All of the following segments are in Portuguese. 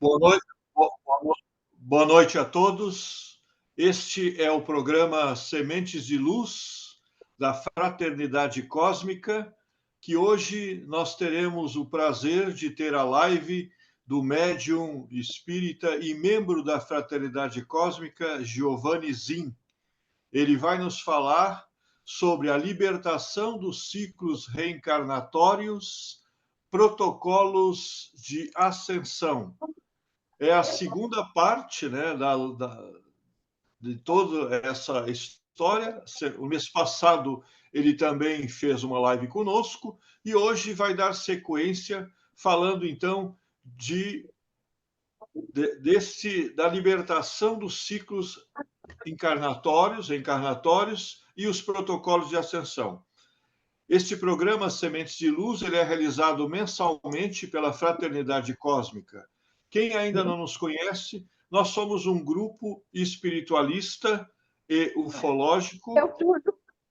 Boa noite, boa noite a todos. Este é o programa Sementes de Luz da Fraternidade Cósmica, que hoje nós teremos o prazer de ter a live do médium espírita e membro da Fraternidade Cósmica, Giovanni Zin. Ele vai nos falar sobre a libertação dos ciclos reencarnatórios, protocolos de ascensão. É a segunda parte, né, de toda essa história. O mês passado ele também fez uma live conosco e hoje vai dar sequência falando então da libertação dos ciclos encarnatórios e os protocolos de ascensão. Este programa Sementes de Luz ele é realizado mensalmente pela Fraternidade Cósmica. Quem ainda não nos conhece, nós somos um grupo espiritualista e ufológico,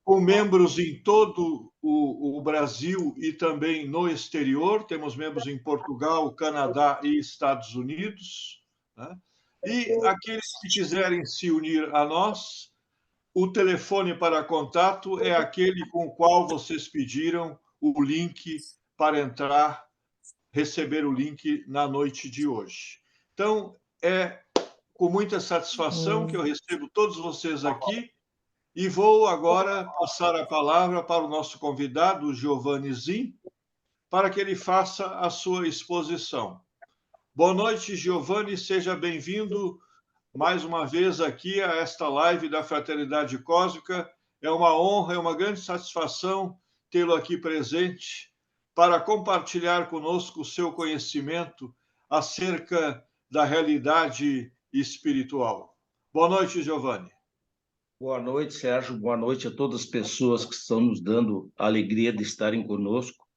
com membros em todo o Brasil e também no exterior. Temos membros em Portugal, Canadá e Estados Unidos, né? E aqueles que quiserem se unir a nós, o telefone para contato é aquele com o qual vocês pediram o link para entrar, receber o link na noite de hoje. Então, é com muita satisfação que eu recebo todos vocês aqui e vou agora passar a palavra para o nosso convidado, Giovanni Zin, para que ele faça a sua exposição. Boa noite, Giovanni, seja bem-vindo mais uma vez aqui a esta live da Fraternidade Cósmica. É uma honra, é uma grande satisfação tê-lo aqui presente para compartilhar conosco o seu conhecimento acerca da realidade espiritual. Boa noite, Giovanni. Boa noite, Sérgio. Boa noite a todas as pessoas que estão nos dando a alegria de estarem conosco.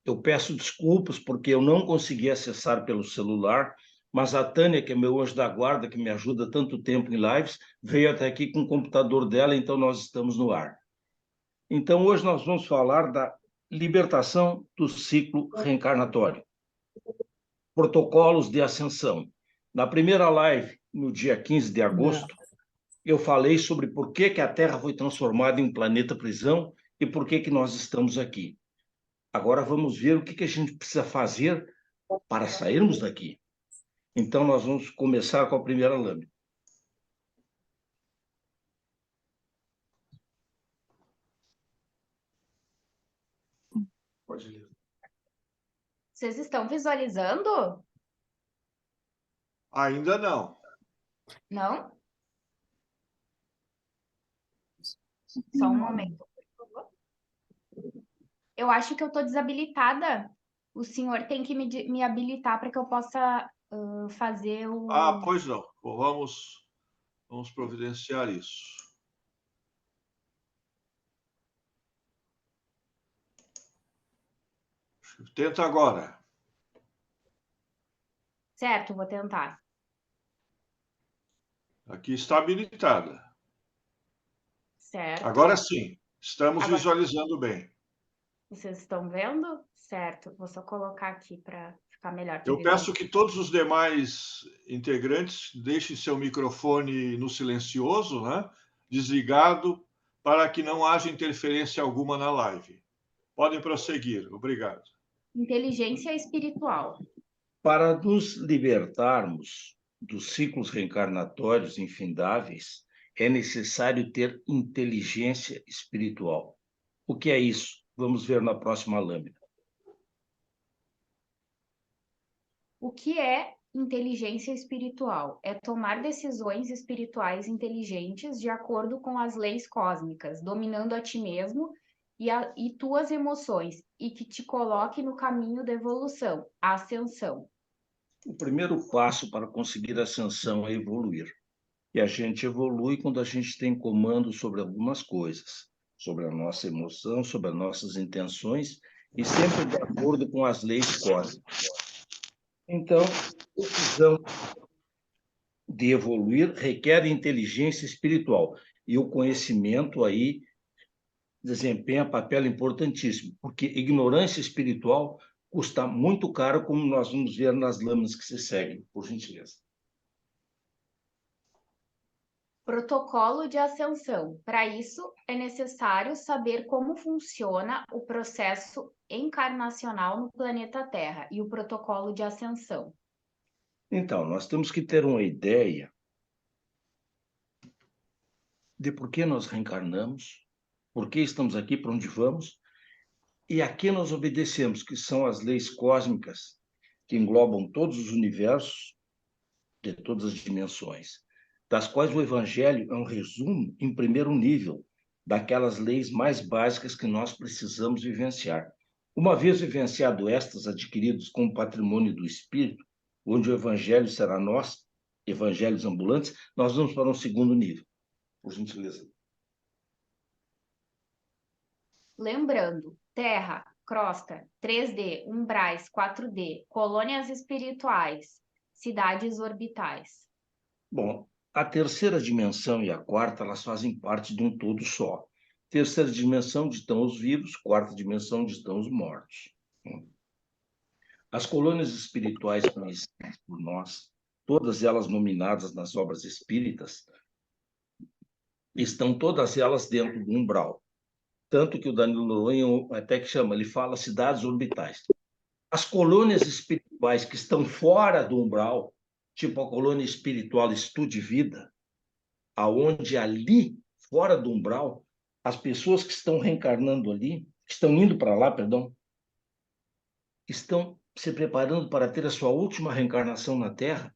Eu peço desculpas porque eu não consegui acessar pelo celular, mas a Tânia, que é meu anjo da guarda, que me ajuda tanto tempo em lives, veio até aqui com o computador dela, então nós estamos no ar. Então, hoje nós vamos falar da libertação do ciclo reencarnatório. Protocolos de ascensão. Na primeira live, no dia 15 de agosto, eu falei sobre por que a Terra foi transformada em um planeta prisão e por que nós estamos aqui. Agora vamos ver o que a gente precisa fazer para sairmos daqui. Então, nós vamos começar com a primeira lâmina. Pode ler. Vocês estão visualizando? Ainda não. Não? Só um momento, por favor. Eu acho que eu estou desabilitada. O senhor tem que me habilitar para que eu possa fazer o... Ah, pois não. Bom, vamos providenciar isso. Tenta agora. Certo, vou tentar. Aqui está habilitada. Certo. Agora sim, estamos visualizando bem. Vocês estão vendo? Certo. Vou só colocar aqui para ficar melhor. Eu peço que todos os demais integrantes deixem seu microfone no silencioso, né? Desligado, para que não haja interferência alguma na live. Podem prosseguir. Obrigado. Inteligência espiritual. Para nos libertarmos dos ciclos reencarnatórios infindáveis, é necessário ter inteligência espiritual. O que é isso? Vamos ver na próxima lâmina. O que é inteligência espiritual? É tomar decisões espirituais inteligentes de acordo com as leis cósmicas, dominando a ti mesmo e tuas emoções, e que te coloque no caminho da evolução, a ascensão. O primeiro passo para conseguir a ascensão é evoluir. E a gente evolui quando a gente tem comando sobre algumas coisas, sobre a nossa emoção, sobre as nossas intenções, e sempre de acordo com as leis cósmicas. Então, a decisão de evoluir requer inteligência espiritual. E o conhecimento aí desempenha papel importantíssimo, porque ignorância espiritual custar muito caro, como nós vamos ver nas lâminas que se seguem, por gentileza. Protocolo de ascensão. Para isso, é necessário saber como funciona o processo encarnacional no planeta Terra e o protocolo de ascensão. Então, nós temos que ter uma ideia de por que nós reencarnamos, por que estamos aqui, para onde vamos, e a que nós obedecemos, que são as leis cósmicas que englobam todos os universos, de todas as dimensões, das quais o Evangelho é um resumo, em primeiro nível, daquelas leis mais básicas que nós precisamos vivenciar. Uma vez vivenciado estas, adquiridos como patrimônio do Espírito, onde o Evangelho será nós, evangelhos ambulantes, nós vamos para um segundo nível. Por gentileza. Lembrando, Terra, crosta, 3D, umbrais, 4D, colônias espirituais, cidades orbitais. Bom, a terceira dimensão e a quarta, elas fazem parte de um todo só. Terceira dimensão, onde estão os vivos, quarta dimensão, onde estão os mortos. As colônias espirituais conhecidas por nós, todas elas nominadas nas obras espíritas, estão todas elas dentro do umbral. Tanto que o Danilo Noronha até que chama, ele fala cidades orbitais. As colônias espirituais que estão fora do umbral, tipo a colônia espiritual Estude Vida, aonde ali, fora do umbral, as pessoas que estão reencarnando ali, que estão indo para lá, perdão, estão se preparando para ter a sua última reencarnação na Terra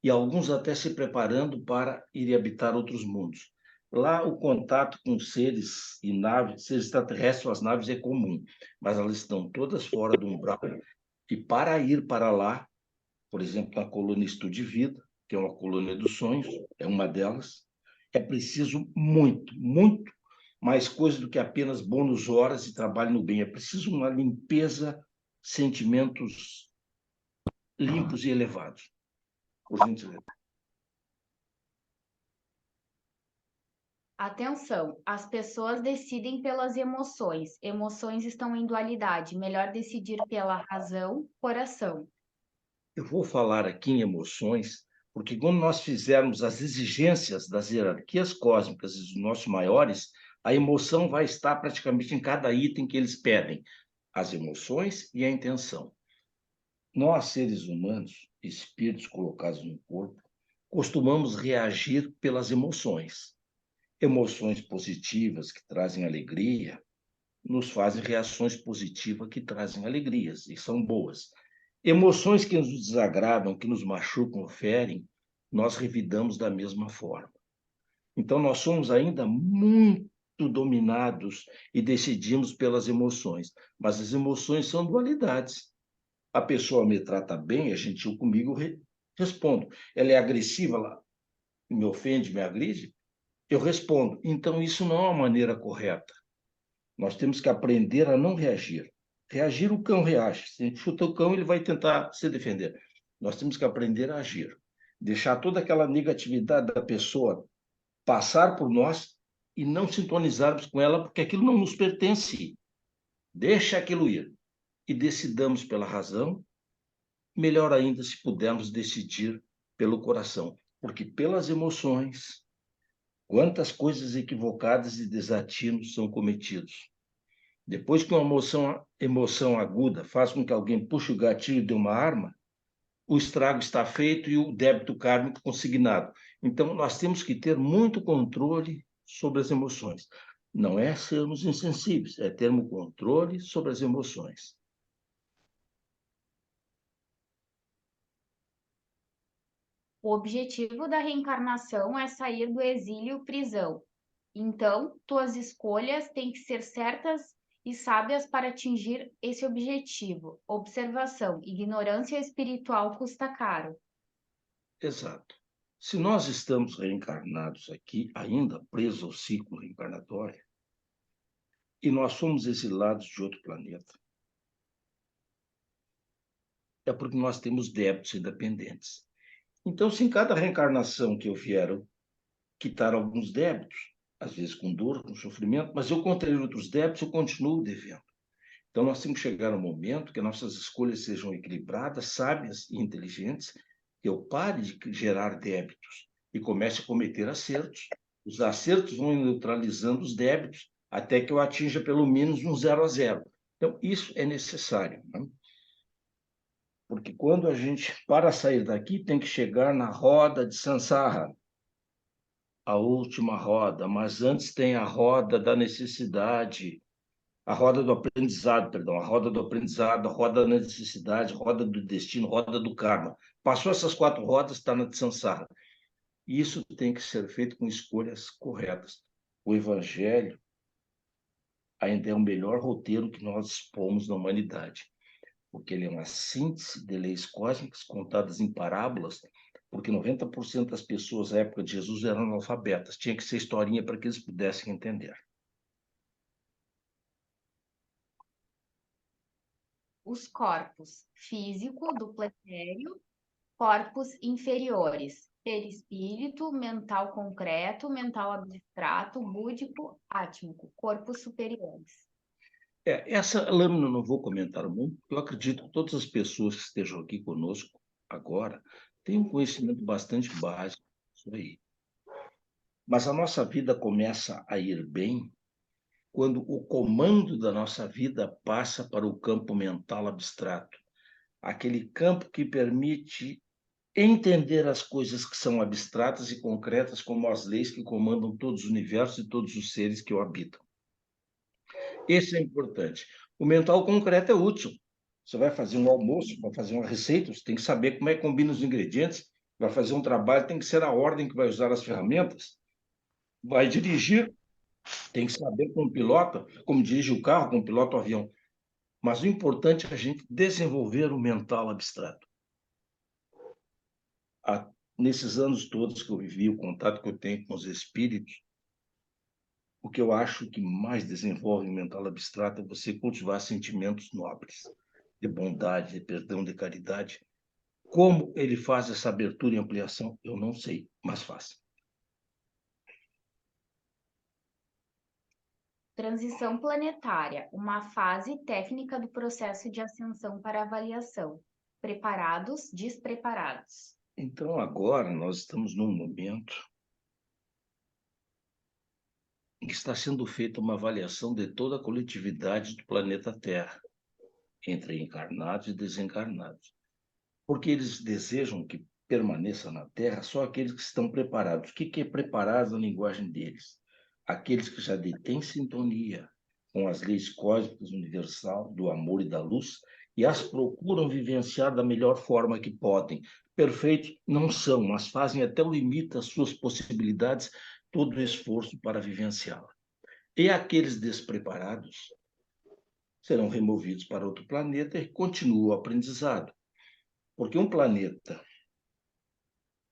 e alguns até se preparando para ir habitar outros mundos. Lá o contato com seres e naves, seres extraterrestres ou as naves é comum, mas elas estão todas fora do umbral. E para ir para lá, por exemplo, na colônia Estude Vida, que é uma colônia dos sonhos, é uma delas, é preciso muito, muito mais coisa do que apenas bônus horas e trabalho no bem. É preciso uma limpeza, sentimentos limpos e elevados. Por gentileza. Atenção, as pessoas decidem pelas emoções. Emoções estão em dualidade. Melhor decidir pela razão, coração. Eu vou falar aqui em emoções, porque quando nós fizermos as exigências das hierarquias cósmicas e dos nossos maiores, a emoção vai estar praticamente em cada item que eles pedem, as emoções e a intenção. Nós, seres humanos, espíritos colocados no corpo, costumamos reagir pelas emoções. Emoções positivas que trazem alegria nos fazem reações positivas que trazem alegrias e são boas. Emoções que nos desagradam, que nos machucam, ferem, nós revidamos da mesma forma. Então, nós somos ainda muito dominados e decidimos pelas emoções, mas as emoções são dualidades. A pessoa me trata bem, é gentil comigo, eu respondo. Ela é agressiva, ela me ofende, me agride, eu respondo. Então, isso não é uma maneira correta. Nós temos que aprender a não reagir. Reagir, o cão reage. Se a gente chuta o cão, ele vai tentar se defender. Nós temos que aprender a agir. Deixar toda aquela negatividade da pessoa passar por nós e não sintonizarmos com ela, porque aquilo não nos pertence. Deixa aquilo ir. E decidamos pela razão, melhor ainda se pudermos decidir pelo coração. Porque pelas emoções, quantas coisas equivocadas e desatinos são cometidos. Depois que uma emoção aguda faz com que alguém puxe o gatilho de uma arma, o estrago está feito e o débito kármico consignado. Então, nós temos que ter muito controle sobre as emoções. Não é sermos insensíveis, é termos controle sobre as emoções. O objetivo da reencarnação é sair do exílio prisão. Então, tuas escolhas têm que ser certas e sábias para atingir esse objetivo. Observação: ignorância espiritual custa caro. Exato. Se nós estamos reencarnados aqui, ainda presos ao ciclo reencarnatório, e nós somos exilados de outro planeta, é porque nós temos débitos independentes. Então, se em cada reencarnação que eu vier eu quitar alguns débitos, às vezes com dor, com sofrimento, mas eu contrair outros débitos, eu continuo devendo. Então, nós temos que chegar no momento que nossas escolhas sejam equilibradas, sábias e inteligentes, que eu pare de gerar débitos e comece a cometer acertos. Os acertos vão neutralizando os débitos até que eu atinja pelo menos um 0-0. Então, isso é necessário, né? Porque quando a gente, para sair daqui, tem que chegar na roda de Sansara, a última roda, mas antes tem a roda da necessidade, a roda do aprendizado, perdão, a roda do aprendizado, a roda da necessidade, a roda do destino, a roda do karma. Passou essas 4 rodas, está na de Sansara. E isso tem que ser feito com escolhas corretas. O Evangelho ainda é o melhor roteiro que nós dispomos na humanidade, porque ele é uma síntese de leis cósmicas contadas em parábolas, porque 90% das pessoas da época de Jesus eram analfabetas. Tinha que ser historinha para que eles pudessem entender. Os corpos físico, duplo etéreo, corpos inferiores, perispírito, mental concreto, mental abstrato, búdico, átmico, corpos superiores. Essa lâmina eu não vou comentar muito, porque eu acredito que todas as pessoas que estejam aqui conosco agora têm um conhecimento bastante básico disso aí. Mas a nossa vida começa a ir bem quando o comando da nossa vida passa para o campo mental abstrato, aquele campo que permite entender as coisas que são abstratas e concretas como as leis que comandam todos os universos e todos os seres que o habitam. Esse é importante. O mental concreto é útil. Você vai fazer um almoço, vai fazer uma receita, você tem que saber como é que combina os ingredientes, vai fazer um trabalho, tem que ser a ordem que vai usar as ferramentas, vai dirigir, tem que saber como pilota, como dirige o carro, como pilota o avião. Mas o importante é a gente desenvolver o mental abstrato. Nesses anos todos que eu vivi, o contato que eu tenho com os espíritos, o que eu acho que mais desenvolve o mental abstrato é você cultivar sentimentos nobres, de bondade, de perdão, de caridade. Como ele faz essa abertura e ampliação, eu não sei, mas faz. Transição planetária, uma fase técnica do processo de ascensão para avaliação. Preparados, despreparados. Então, agora nós estamos num momento em que está sendo feita uma avaliação de toda a coletividade do planeta Terra, entre encarnados e desencarnados. Porque eles desejam que permaneça na Terra só aqueles que estão preparados. O que é preparados na linguagem deles? Aqueles que já detêm sintonia com as leis cósmicas universal do amor e da luz e as procuram vivenciar da melhor forma que podem. Perfeitos não são, mas fazem até o limite das suas possibilidades todo o esforço para vivenciá-la. E aqueles despreparados serão removidos para outro planeta e continuam o aprendizado. Porque um planeta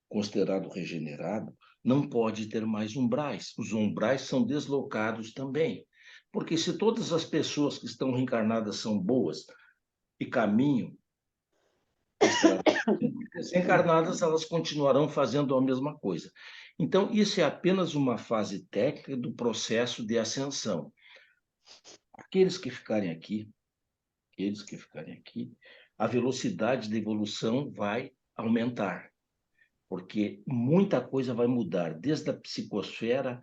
considerado regenerado não pode ter mais umbrais. Os umbrais são deslocados também. Porque se todas as pessoas que estão reencarnadas são boas e caminham desencarnadas, elas continuarão fazendo a mesma coisa. Então, isso é apenas uma fase técnica do processo de ascensão. Aqueles que ficarem aqui, a velocidade de evolução vai aumentar, porque muita coisa vai mudar, desde a psicosfera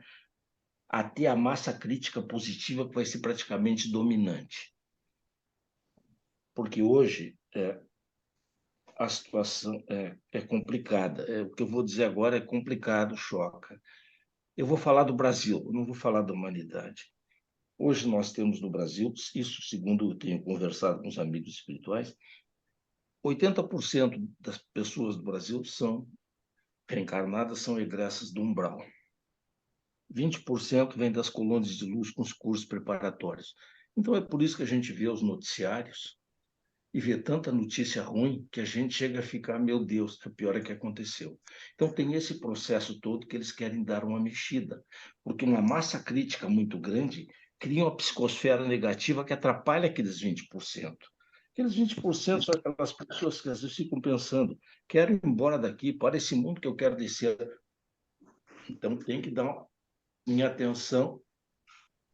até a massa crítica positiva, que vai ser praticamente dominante. Porque hoje a situação é complicada. O que eu vou dizer agora é complicado, choca. Eu vou falar do Brasil, eu não vou falar da humanidade. Hoje nós temos no Brasil, isso segundo eu tenho conversado com os amigos espirituais, 80% das pessoas do Brasil são reencarnadas, são egressas do umbral. 20% vem das colônias de luz com os cursos preparatórios. Então é por isso que a gente vê os noticiários e vê tanta notícia ruim que a gente chega a ficar, meu Deus, a pior é que aconteceu. Então tem esse processo todo que eles querem dar uma mexida, porque uma massa crítica muito grande cria uma psicosfera negativa que atrapalha aqueles 20%. Aqueles 20% são aquelas pessoas que às vezes ficam pensando, quero ir embora daqui, para esse mundo que eu quero descer. Então tem que dar minha atenção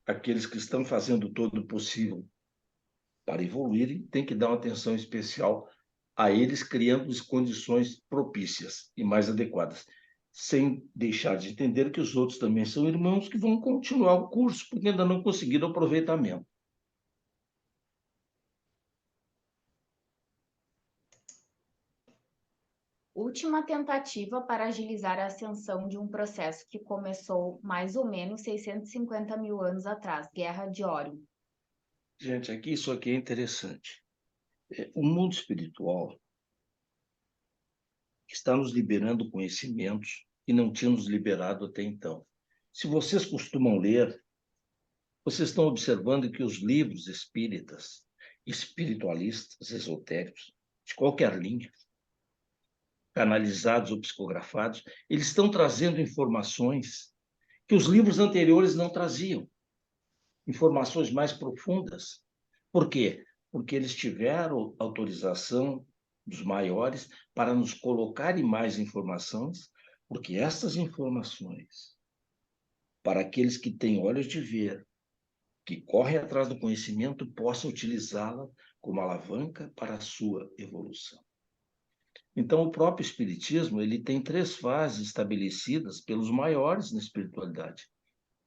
àqueles que estão fazendo todo o possível Para evoluírem, tem que dar uma atenção especial a eles, criando as condições propícias e mais adequadas, sem deixar de entender que os outros também são irmãos que vão continuar o curso, porque ainda não conseguiram aproveitamento. Última tentativa para agilizar a ascensão de um processo que começou mais ou menos 650 mil anos atrás, Guerra de Órion. Gente, isso aqui é interessante. O mundo espiritual está nos liberando conhecimentos que não tínhamos liberado até então. Se vocês costumam ler, vocês estão observando que os livros espíritas, espiritualistas, esotéricos, de qualquer linha, canalizados ou psicografados, eles estão trazendo informações que os livros anteriores não traziam, informações mais profundas. Por quê? Porque eles tiveram autorização dos maiores para nos colocarem mais informações, porque essas informações, para aqueles que têm olhos de ver, que correm atrás do conhecimento, possam utilizá-la como alavanca para a sua evolução. Então, o próprio Espiritismo ele tem 3 fases estabelecidas pelos maiores na espiritualidade.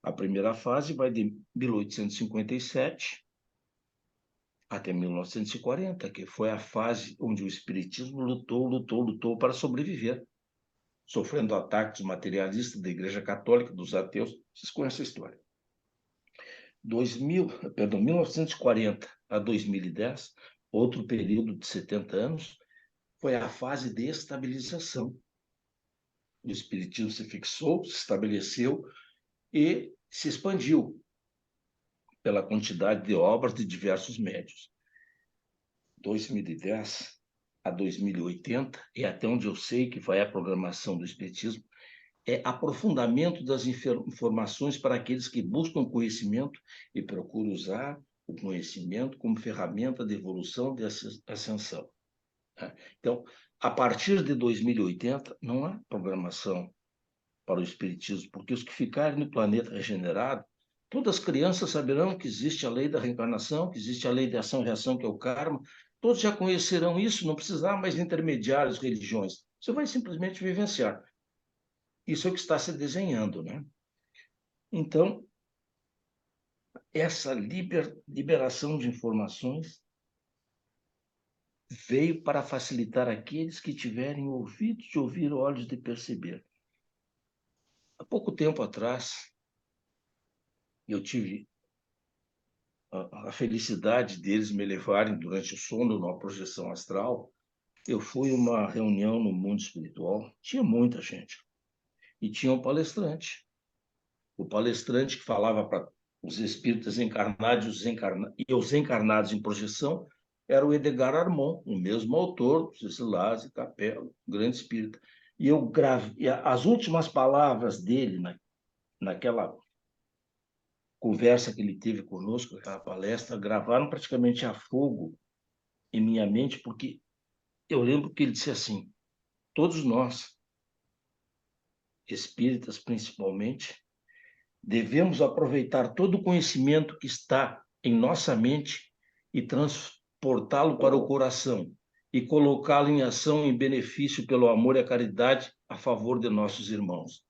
A primeira fase vai de 1857 até 1940, que foi a fase onde o Espiritismo lutou para sobreviver, sofrendo ataques materialistas da Igreja Católica, dos ateus. Vocês conhecem a história. 1940 a 2010, outro período de 70 anos, foi a fase de estabilização. O Espiritismo se fixou, se estabeleceu e se expandiu pela quantidade de obras de diversos médios. 2010 a 2080, e até onde eu sei que vai a programação do Espiritismo, é aprofundamento das informações para aqueles que buscam conhecimento e procuram usar o conhecimento como ferramenta de evolução, de ascensão. Então, a partir de 2080, não há programação para o Espiritismo, porque os que ficarem no planeta regenerado, todas as crianças saberão que existe a lei da reencarnação, que existe a lei de ação e reação, que é o karma. Todos já conhecerão isso, não precisar mais de intermediários, religiões. Você vai simplesmente vivenciar. Isso é o que está se desenhando, né? Então, essa liberação de informações veio para facilitar aqueles que tiverem ouvidos de ouvir, olhos de perceber. Há pouco tempo atrás, eu tive a felicidade deles me levarem durante o sono, numa projeção astral. Eu fui a uma reunião no mundo espiritual, tinha muita gente, e tinha um palestrante. O palestrante que falava para os espíritos encarnados e os encarnados em projeção era o Edgar Armon, o mesmo autor, Cecilás e Capela, grande espírita. E eu gravei as últimas palavras dele naquela conversa que ele teve conosco, aquela palestra, gravaram praticamente a fogo em minha mente, porque eu lembro que ele disse assim: todos nós, espíritas principalmente, devemos aproveitar todo o conhecimento que está em nossa mente e transportá-lo para o coração e colocá-lo em ação em benefício pelo amor e a caridade a favor de nossos irmãos.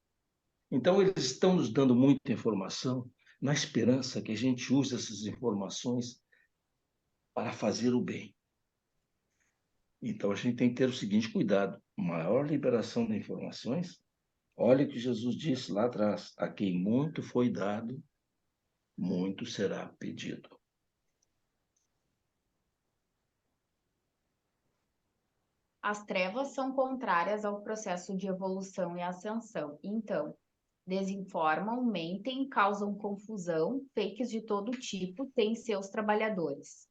Então, eles estão nos dando muita informação na esperança que a gente use essas informações para fazer o bem. Então, a gente tem que ter o seguinte cuidado: maior liberação de informações. Olha o que Jesus disse lá atrás: a quem muito foi dado, muito será pedido. As trevas são contrárias ao processo de evolução e ascensão. Então, desinformam, mentem, causam confusão, fakes de todo tipo, têm seus trabalhadores.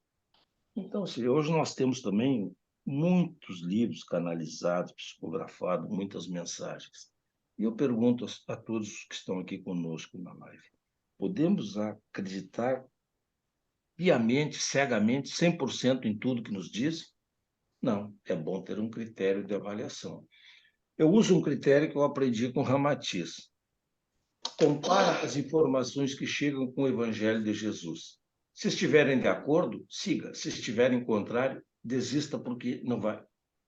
Então, hoje nós temos também muitos livros canalizados, psicografados, muitas mensagens. E eu pergunto a todos que estão aqui conosco na live: podemos acreditar piamente, cegamente, 100% em tudo que nos dizem? Não, é bom ter um critério de avaliação. Eu uso um critério que eu aprendi com Ramatiz. Compara as informações que chegam com o Evangelho de Jesus. Se estiverem de acordo, siga. Se estiverem contrário, desista, porque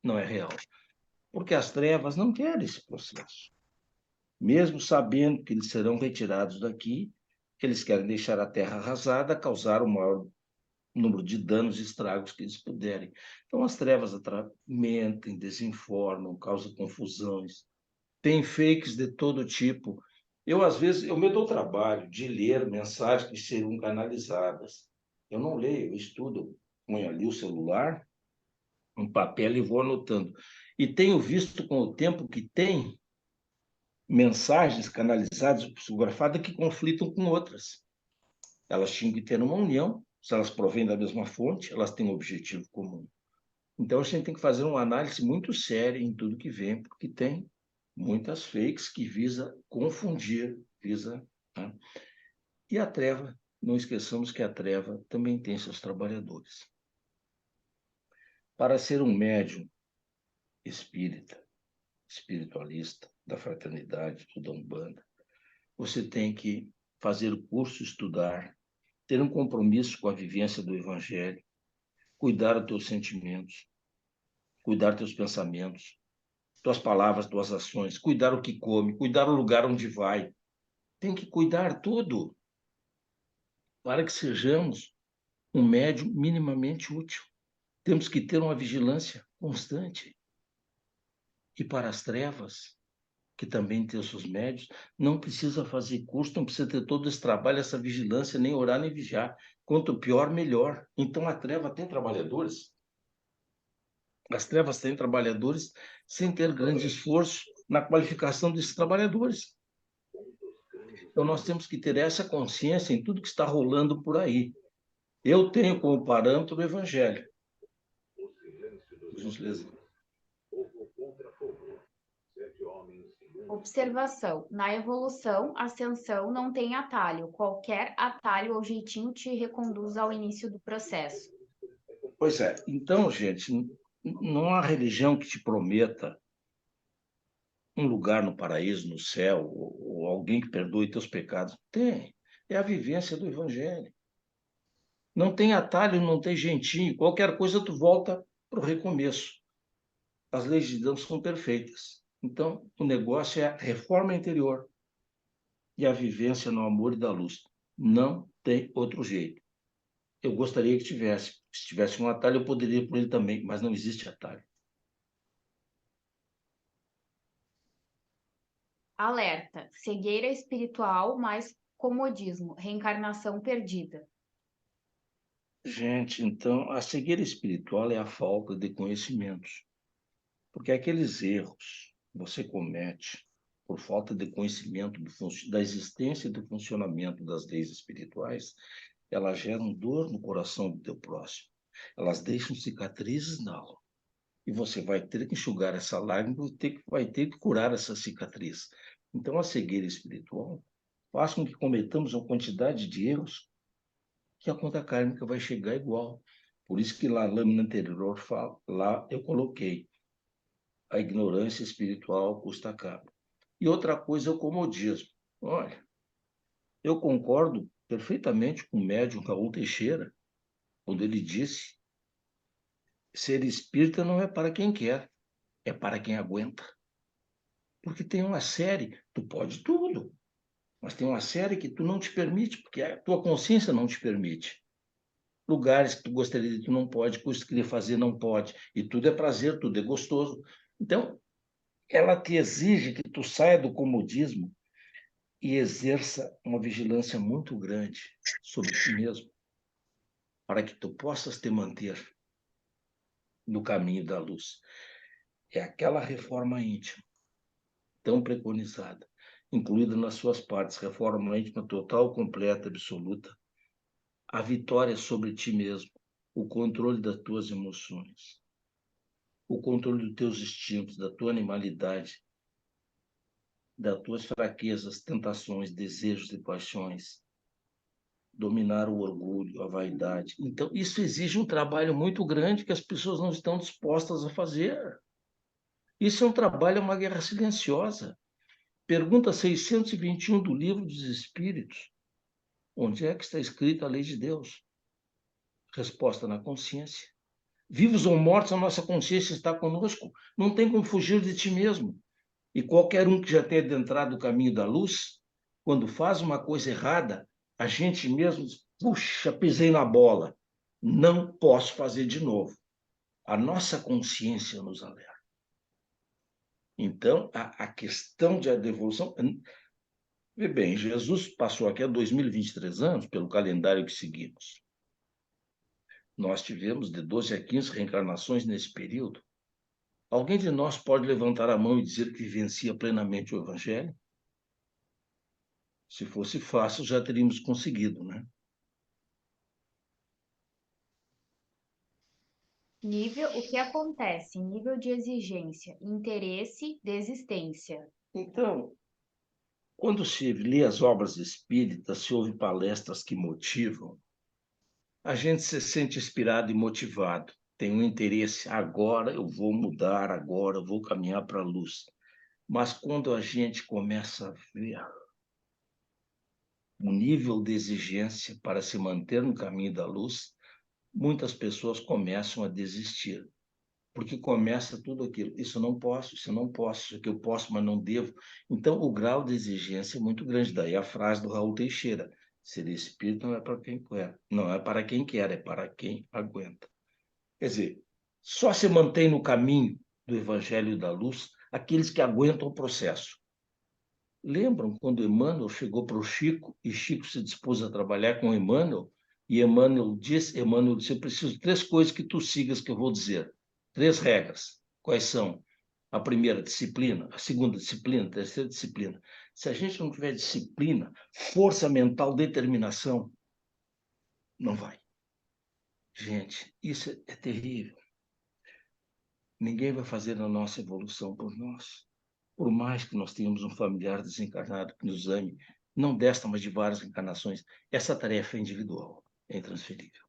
não é real. Porque as trevas não querem esse processo. Mesmo sabendo que eles serão retirados daqui, eles querem deixar a terra arrasada, causar o maior número de danos e estragos que eles puderem. Então, as trevas mentem, desinformam, causam confusões. Tem fakes de todo tipo. Às vezes, eu me dou o trabalho de ler mensagens que serão canalizadas. Eu não leio, eu estudo. Ponho ali o celular, um papel e vou anotando. E tenho visto com o tempo que tem mensagens canalizadas, psicografadas, que conflitam com outras. Elas tinham que ter uma união. Se elas provêm da mesma fonte, elas têm um objetivo comum. Então, a gente tem que fazer uma análise muito séria em tudo que vem, porque tem muitas fakes que visa confundir, né? E a treva, não esqueçamos que a treva também tem seus trabalhadores. Para ser um médium espírita, espiritualista, da fraternidade, da Umbanda, você tem que fazer o curso, estudar, ter um compromisso com a vivência do Evangelho, cuidar dos teus sentimentos, cuidar dos teus pensamentos, tuas palavras, tuas ações, cuidar o que come, cuidar o lugar onde vai. Tem que cuidar tudo para que sejamos um médium minimamente útil. Temos que ter uma vigilância constante. E para as trevas, que também tem os seus médios, não precisa fazer curso, não precisa ter todo esse trabalho, essa vigilância, nem orar, nem vigiar. Quanto pior, melhor. Então, a treva tem trabalhadores. As trevas têm trabalhadores sem ter grande esforço na qualificação desses trabalhadores. Então, nós temos que ter essa consciência em tudo que está rolando por aí. Eu tenho como parâmetro o Evangelho. Observação. Na evolução, ascensão não tem atalho. Qualquer atalho ou jeitinho te reconduz ao início do processo. Pois é. Então, gente, não há religião que te prometa um lugar no paraíso, no céu, ou alguém que perdoe teus pecados. Tem. É a vivência do Evangelho. Não tem atalho, não tem jeitinho. Qualquer coisa tu volta para o recomeço. As leis de Deus são perfeitas. Então, o negócio é a reforma interior e a vivência no amor e da luz. Não tem outro jeito. Eu gostaria que tivesse. Se tivesse um atalho, eu poderia ir por ele também, mas não existe atalho. Alerta. Cegueira espiritual mais comodismo. Reencarnação perdida. Gente, então, a cegueira espiritual é a falta de conhecimentos. Porque aqueles erros que você comete por falta de conhecimento da existência e do funcionamento das leis espirituais, elas geram dor no coração do teu próximo. Elas deixam cicatrizes na alma. E você vai ter que enxugar essa lágrima, vai ter que curar essa cicatriz. Então, a cegueira espiritual faz com que cometamos uma quantidade de erros que a conta kármica vai chegar igual. Por isso que lá na lâmina anterior, lá eu coloquei: a ignorância espiritual custa caro. E outra coisa é o comodismo. Olha, eu concordo perfeitamente com o médium Raul Teixeira, quando ele disse: ser espírita não é para quem quer, é para quem aguenta. Porque tem uma série, tu pode tudo, mas tem uma série que tu não te permite, porque a tua consciência não te permite. Lugares que tu gostaria de tu não pode, coisas que queria fazer não pode, e tudo é prazer, tudo é gostoso. Então, ela te exige que tu saia do comodismo e exerça uma vigilância muito grande sobre ti mesmo, para que tu possas te manter no caminho da luz. É aquela reforma íntima, tão preconizada, incluída nas suas partes, reforma íntima total, completa, absoluta, a vitória sobre ti mesmo, o controle das tuas emoções, o controle dos teus instintos, da tua animalidade, das tuas fraquezas, tentações, desejos e paixões, dominar o orgulho, a vaidade. Então, isso exige um trabalho muito grande que as pessoas não estão dispostas a fazer. Isso é um trabalho, é uma guerra silenciosa. Pergunta 621 do Livro dos Espíritos. Onde é que está escrita a lei de Deus? Resposta na consciência. Vivos ou mortos, a nossa consciência está conosco. Não tem como fugir de ti mesmo. E qualquer um que já tenha adentrado o caminho da luz, quando faz uma coisa errada, a gente mesmo diz, puxa, pisei na bola. Não posso fazer de novo. A nossa consciência nos alerta. Então, a questão de devolução... Vê bem, Jesus passou aqui há 2023 anos, pelo calendário que seguimos. Nós tivemos de 12 a 15 reencarnações nesse período. Alguém de nós pode levantar a mão e dizer que vivencia plenamente o Evangelho? Se fosse fácil, já teríamos conseguido, né? O que acontece? Nível de exigência, interesse, desistência. Então, quando se lê as obras espíritas, se ouve palestras que motivam, a gente se sente inspirado e motivado. Tem um interesse, agora eu vou mudar, agora eu vou caminhar para a luz. Mas quando a gente começa a ver o nível de exigência para se manter no caminho da luz, muitas pessoas começam a desistir, porque começa tudo aquilo, isso eu não posso, isso aqui eu posso, mas não devo. Então, o grau de exigência é muito grande. Daí a frase do Raul Teixeira, ser espírito não é para quem quer, não é para quem quer, é para quem aguenta. Quer dizer, só se mantém no caminho do Evangelho e da Luz aqueles que aguentam o processo. Lembram quando Emmanuel chegou para o Chico e Chico se dispôs a trabalhar com Emmanuel? E Emmanuel disse, eu preciso de 3 coisas que tu sigas que eu vou dizer. 3 regras. Quais são? A primeira, disciplina. A segunda, disciplina. A terceira, disciplina. Se a gente não tiver disciplina, força mental, determinação, não vai. Gente, isso é terrível. Ninguém vai fazer a nossa evolução por nós. Por mais que nós tenhamos um familiar desencarnado que nos ame, não desta, mas de várias encarnações, essa tarefa é individual, é intransferível.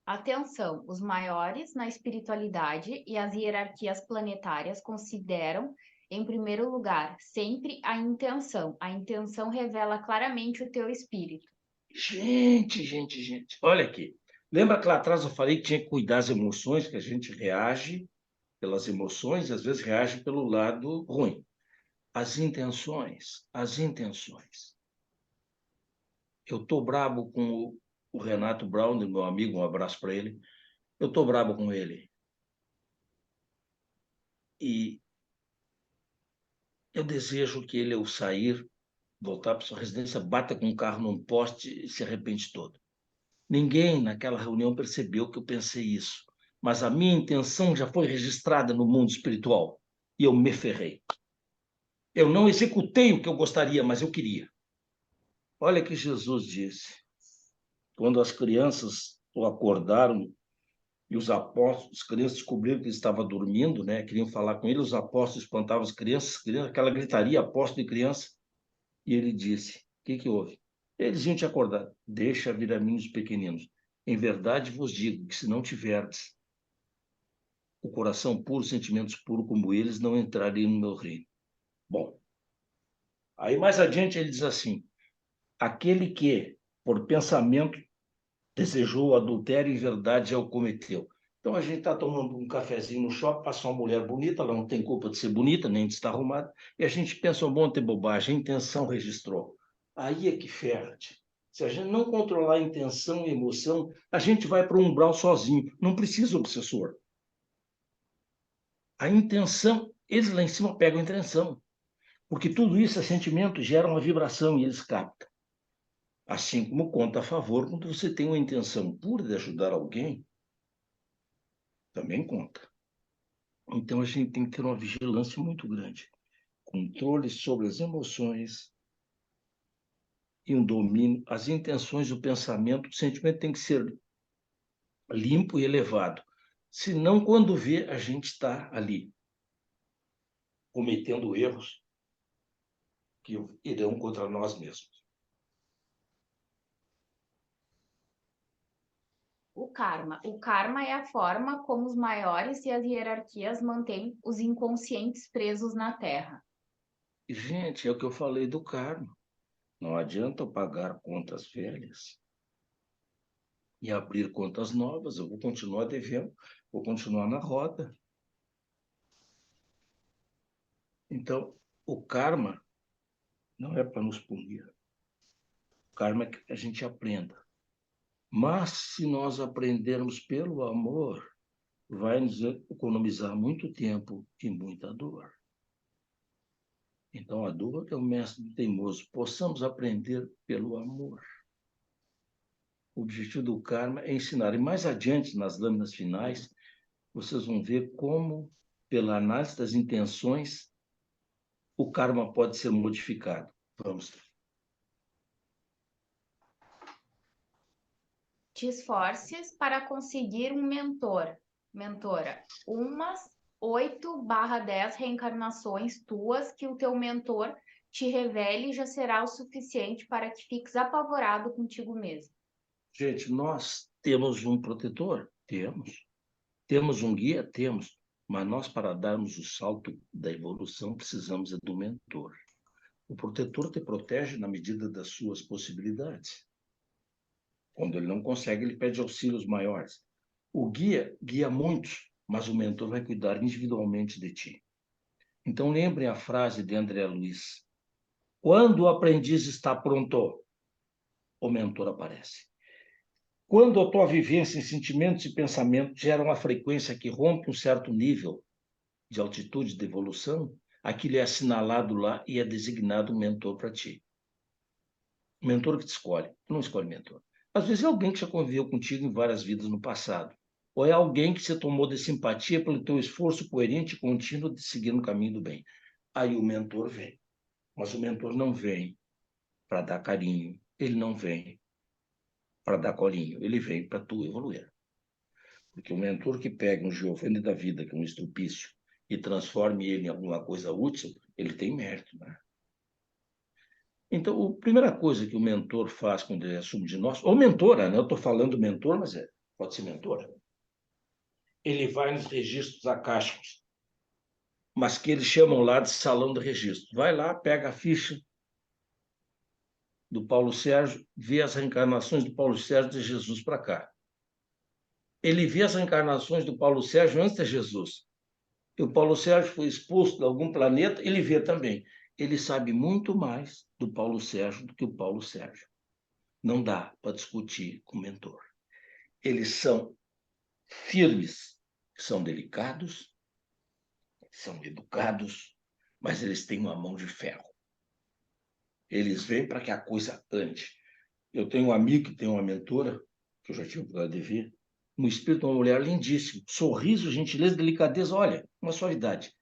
Atenção, os maiores na espiritualidade e as hierarquias planetárias consideram, em primeiro lugar, sempre a intenção. A intenção revela claramente o teu espírito. Gente, olha aqui. Lembra que lá atrás eu falei que tinha que cuidar das emoções, que a gente reage pelas emoções e às vezes reage pelo lado ruim. As intenções. Eu estou brabo com o Renato Brown, meu amigo, um abraço para ele. Eu estou brabo com ele. E eu desejo que ele, ao sair, voltar para sua residência, bata com o carro num poste e se arrepende todo. Ninguém naquela reunião percebeu que eu pensei isso, mas a minha intenção já foi registrada no mundo espiritual e eu me ferrei. Eu não executei o que eu gostaria, mas eu queria. Olha que Jesus disse, quando as crianças o acordaram e os apóstolos, as crianças descobriram que ele estava dormindo, né? Queriam falar com ele, os apóstolos espantavam as crianças, aquela gritaria, apóstolo e criança. E ele disse, o que houve? Eles iam te acordar, deixa vir a mim os pequeninos. Em verdade vos digo que se não tiverdes o coração puro, sentimentos puros como eles, não entrariam no meu reino. Bom, aí mais adiante ele diz assim, aquele que, por pensamento, desejou o adultério, em verdade já o cometeu. Então a gente está tomando um cafezinho no shopping, passa uma mulher bonita, ela não tem culpa de ser bonita, nem de estar arrumada, e a gente pensa um monte de bobagem, a intenção registrou. Aí é que ferra-te. Se a gente não controlar a intenção e a emoção, a gente vai para um umbral sozinho, não precisa obsessor. A intenção, eles lá em cima pegam a intenção, porque tudo isso é sentimento, gera uma vibração e eles captam. Assim como conta a favor quando você tem uma intenção pura de ajudar alguém, também conta. Então a gente tem que ter uma vigilância muito grande. Controle sobre as emoções e um domínio, as intenções, o pensamento, o sentimento tem que ser limpo e elevado. Senão, quando vê, a gente está ali cometendo erros que irão contra nós mesmos. O karma. O karma é a forma como os maiores e as hierarquias mantêm os inconscientes presos na Terra. Gente, é o que eu falei do karma. Não adianta eu pagar contas velhas e abrir contas novas, eu vou continuar devendo, vou continuar na roda. Então, o karma não é para nos punir. O karma é que a gente aprenda. Mas, se nós aprendermos pelo amor, vai nos economizar muito tempo e muita dor. Então, a dor é o mestre do teimoso. Possamos aprender pelo amor. O objetivo do karma é ensinar. E mais adiante, nas lâminas finais, vocês vão ver como, pela análise das intenções, o karma pode ser modificado. Vamos. Te esforces para conseguir um mentor, mentora. Umas 8/10 reencarnações tuas que o teu mentor te revele já será o suficiente para que fiques apavorado contigo mesmo. Gente, nós temos um protetor? Temos. Temos um guia? Temos. Mas nós, para darmos o salto da evolução, precisamos do mentor. O protetor te protege na medida das suas possibilidades. Quando ele não consegue, ele pede auxílios maiores. O guia guia muitos, mas o mentor vai cuidar individualmente de ti. Então, lembrem a frase de André Luiz. Quando o aprendiz está pronto, o mentor aparece. Quando a tua vivência em sentimentos e pensamentos gera uma frequência que rompe um certo nível de altitude de evolução, aquilo é assinalado lá e é designado um mentor para ti. O mentor que te escolhe, tu não escolhe mentor. Às vezes é alguém que já conviveu contigo em várias vidas no passado, ou é alguém que se tomou de simpatia pelo teu esforço coerente e contínuo de seguir no caminho do bem. Aí o mentor vem. Mas o mentor não vem para dar carinho, ele não vem para dar colinho, ele vem para tu evoluir. Porque o mentor que pega um Giovanni da vida, que é um estrupício, e transforme ele em alguma coisa útil, ele tem mérito, né? Então, a primeira coisa que o mentor faz quando ele assume de nós, ou mentora, né? Eu estou falando mentor, mas pode ser mentora. Ele vai nos registros acásticos, mas que eles chamam lá de salão de registro. Vai lá, pega a ficha do Paulo Sérgio, vê as reencarnações do Paulo Sérgio de Jesus para cá. Ele vê as reencarnações do Paulo Sérgio antes de Jesus. E o Paulo Sérgio foi expulso de algum planeta, ele vê também. Ele sabe muito mais do Paulo Sérgio do que o Paulo Sérgio. Não dá para discutir com o mentor. Eles são firmes, são delicados, são educados, mas eles têm uma mão de ferro. Eles vêm para que a coisa ande. Eu tenho um amigo que tem uma mentora, que eu já tive o prazer de ver, um espírito, uma mulher lindíssima, sorriso, gentileza, delicadeza, olha, uma suavidade.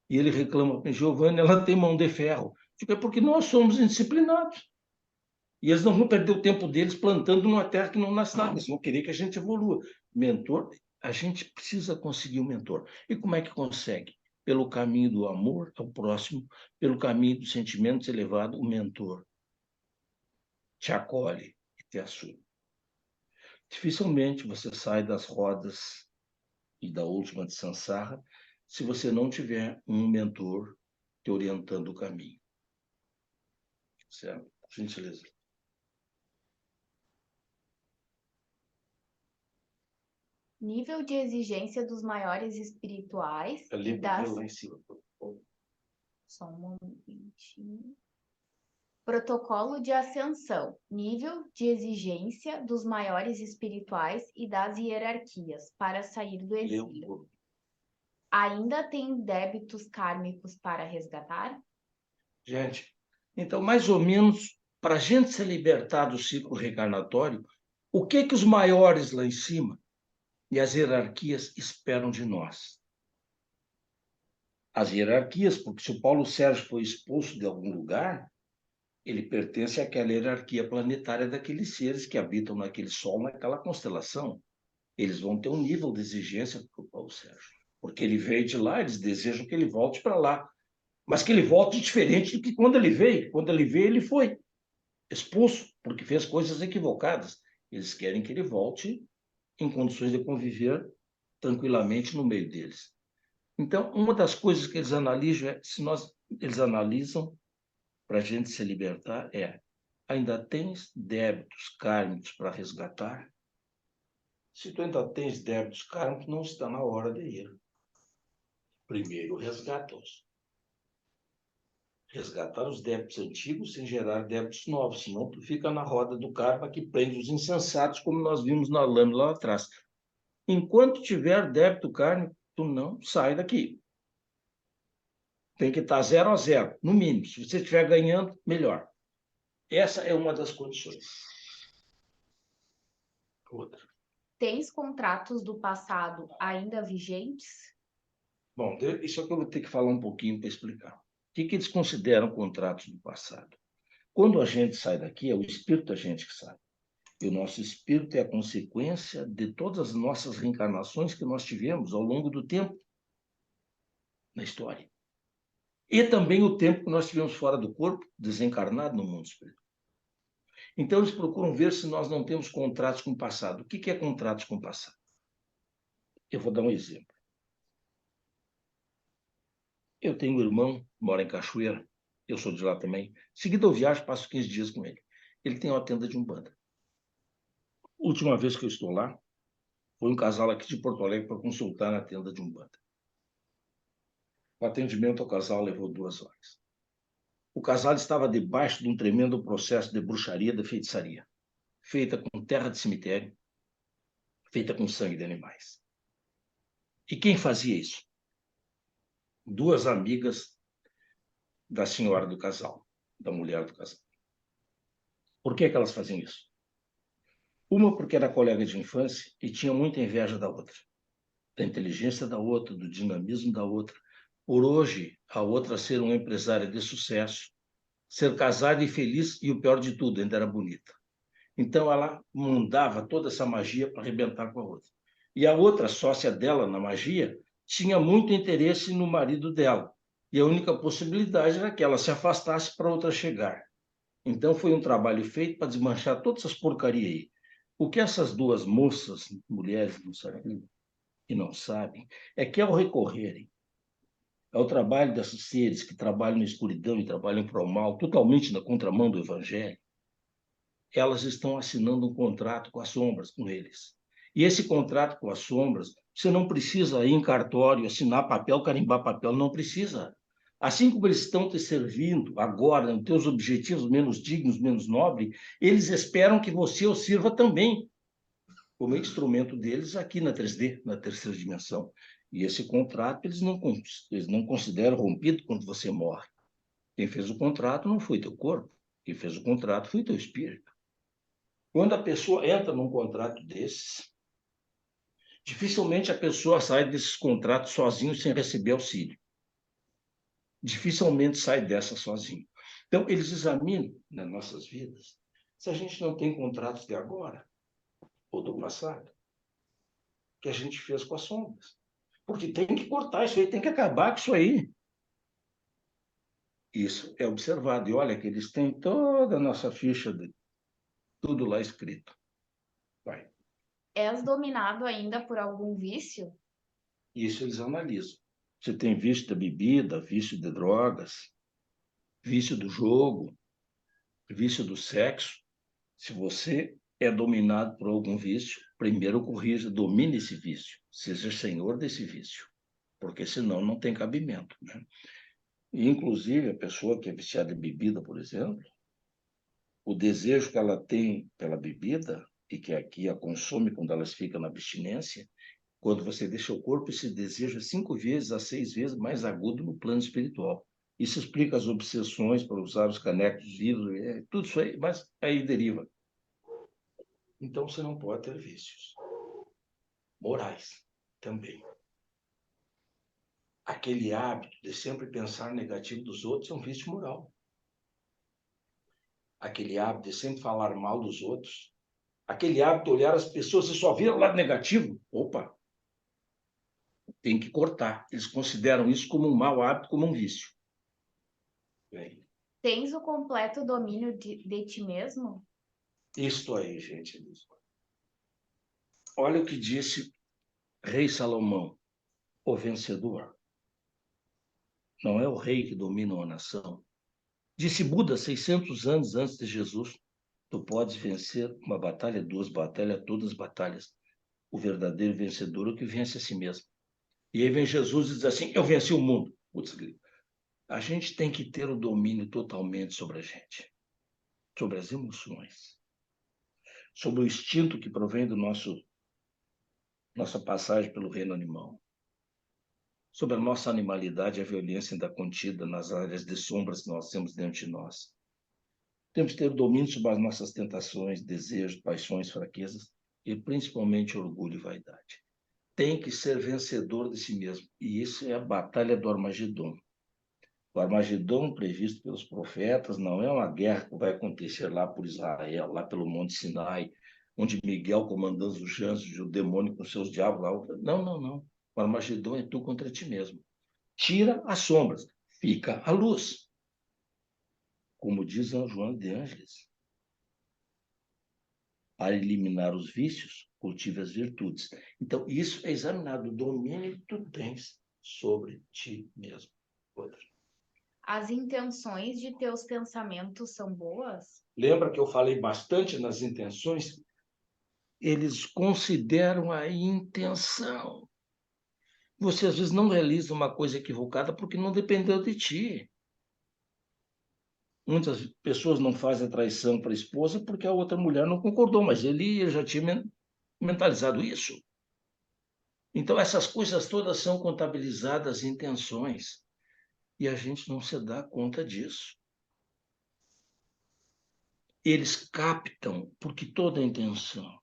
E ele reclama com Giovanni, ela tem mão de ferro. Tipo, é porque nós somos indisciplinados. E eles não vão perder o tempo deles plantando numa terra que não nasce nada. Eles vão querer que a gente evolua. Mentor, a gente precisa conseguir um mentor. E como é que consegue? Pelo caminho do amor ao próximo, pelo caminho dos sentimentos elevados, o mentor te acolhe e te assume. Dificilmente você sai das rodas e da última de Sansara se você não tiver um mentor te orientando o caminho. Certo? Gentileza. Nível de exigência dos maiores espirituais Ali, e das... lá em cima. Só um momentinho. Protocolo de ascensão. Nível de exigência dos maiores espirituais e das hierarquias para sair do exílio. Ainda tem débitos kármicos para resgatar? Gente, então, mais ou menos, para a gente se libertar do ciclo reencarnatório, o que os maiores lá em cima e as hierarquias esperam de nós? As hierarquias, porque se o Paulo Sérgio foi expulso de algum lugar, ele pertence àquela hierarquia planetária daqueles seres que habitam naquele Sol, naquela constelação. Eles vão ter um nível de exigência para o Paulo Sérgio, porque ele veio de lá, eles desejam que ele volte para lá, mas que ele volte diferente do que quando ele veio. Quando ele veio, ele foi expulso, porque fez coisas equivocadas. Eles querem que ele volte em condições de conviver tranquilamente no meio deles. Então, uma das coisas que eles analisam é, eles analisam para a gente se libertar ainda tens débitos kármicos para resgatar? Se tu ainda tens débitos kármicos, não está na hora de ir. Primeiro, resgata-os. Resgatar os débitos antigos sem gerar débitos novos, senão tu fica na roda do karma que prende os insensatos, como nós vimos na lâmina lá atrás. Enquanto tiver débito kármico, tu não sai daqui. Tem que estar 0 a 0, no mínimo. Se você estiver ganhando, melhor. Essa é uma das condições. Outra. Tens contratos do passado ainda vigentes? Bom, isso é que eu vou ter que falar um pouquinho para explicar. O que eles consideram contratos do passado? Quando a gente sai daqui, é o espírito da gente que sai. E o nosso espírito é a consequência de todas as nossas reencarnações que nós tivemos ao longo do tempo na história. E também o tempo que nós tivemos fora do corpo, desencarnado no mundo espiritual. Então, eles procuram ver se nós não temos contratos com o passado. O que é contratos com o passado? Eu vou dar um exemplo. Eu tenho um irmão, mora em Cachoeira, eu sou de lá também. Seguido eu viajo, passo 15 dias com ele. Ele tem uma tenda de Umbanda. Última vez que eu estou lá, foi um casal aqui de Porto Alegre para consultar na tenda de Umbanda. O atendimento ao casal levou 2 horas. O casal estava debaixo de um tremendo processo de bruxaria, de feitiçaria, feita com terra de cemitério, feita com sangue de animais. E quem fazia isso? 2 amigas da senhora do casal, da mulher do casal. Por que elas faziam isso? Uma porque era colega de infância e tinha muita inveja da outra, da inteligência da outra, do dinamismo da outra. Por hoje, a outra ser uma empresária de sucesso, ser casada e feliz, e o pior de tudo, ainda era bonita. Então ela mandava toda essa magia para arrebentar com a outra. E a outra sócia dela na magia tinha muito interesse no marido dela. E a única possibilidade era que ela se afastasse para outra chegar. Então foi um trabalho feito para desmanchar todas essas porcarias aí. O que essas 2 moças, mulheres, não sabem, e não sabem, é que ao recorrerem ao trabalho desses seres que trabalham na escuridão e trabalham para o mal, totalmente na contramão do Evangelho, elas estão assinando um contrato com as sombras, com eles. E esse contrato com as sombras, você não precisa ir em cartório, assinar papel, carimbar papel, não precisa. Assim como eles estão te servindo agora, nos teus objetivos menos dignos, menos nobres, eles esperam que você os sirva também, como instrumento deles aqui na 3D, na terceira dimensão. E esse contrato eles não consideram rompido quando você morre. Quem fez o contrato não foi teu corpo, quem fez o contrato foi teu espírito. Quando a pessoa entra num contrato desses, dificilmente a pessoa sai desses contratos sozinho sem receber auxílio. Dificilmente sai dessa sozinho. Então, eles examinam nas nossas vidas se a gente não tem contratos de agora ou do passado que a gente fez com as sombras. Porque tem que cortar isso aí, tem que acabar com isso aí. Isso é observado. E olha que eles têm toda a nossa ficha de tudo lá escrito. Vai. És dominado ainda por algum vício? Isso eles analisam. Você tem vício da bebida, vício de drogas, vício do jogo, vício do sexo. Se você é dominado por algum vício, primeiro corrija, domine esse vício, seja senhor desse vício, porque senão não tem cabimento, né? E, inclusive, a pessoa que é viciada em bebida, por exemplo, o desejo que ela tem pela bebida e que aqui a consome quando elas ficam na abstinência, quando você deixa o corpo, esse desejo é 5 vezes a 6 vezes mais agudo no plano espiritual. Isso explica as obsessões para usar os canecos de vidro, tudo isso aí, mas aí deriva. Então você não pode ter vícios morais também. Aquele hábito de sempre pensar negativo dos outros é um vício moral. Aquele hábito de sempre falar mal dos outros, aquele hábito de olhar as pessoas e só ver o lado negativo, opa, tem que cortar. Eles consideram isso como um mau hábito, como um vício. Bem, Tens o completo domínio de ti mesmo? isto aí, gente. Olha o que disse Rei Salomão, o vencedor. Não é o rei que domina uma nação. Disse Buda, 600 anos antes de Jesus, tu podes vencer uma batalha, 2 batalhas, todas as batalhas. O verdadeiro vencedor é o que vence a si mesmo. E aí vem Jesus e diz assim, eu venci o mundo. Putz, a gente tem que ter o domínio totalmente sobre a gente, sobre as emoções, sobre o instinto que provém do nossa passagem pelo reino animal, sobre a nossa animalidade e a violência ainda contida nas áreas de sombras que nós temos dentro de nós. Temos que ter domínio sobre as nossas tentações, desejos, paixões, fraquezas e principalmente orgulho e vaidade. Tem que ser vencedor de si mesmo. E isso é a batalha do Armagedon. O Armagedon, previsto pelos profetas, não é uma guerra que vai acontecer lá por Israel, lá pelo Monte Sinai, onde Miguel comandando os anjos e o demônio com seus diabos lá. Não, não, não. O Armagedon é tu contra ti mesmo. Tira as sombras, fica a luz. Como diz São João de Ângeles. Para eliminar os vícios, cultive as virtudes. Então, isso é examinado, o domínio que tu tens sobre ti mesmo. Outra. As intenções de teus pensamentos são boas? Lembra que eu falei bastante nas intenções? Eles consideram a intenção. Você, às vezes, não realiza uma coisa equivocada porque não dependeu de ti. Muitas pessoas não fazem a traição para a esposa porque a outra mulher não concordou, mas ele já tinha mentalizado isso. Então, essas coisas todas são contabilizadas em intenções e a gente não se dá conta disso. Eles captam, porque toda intenção,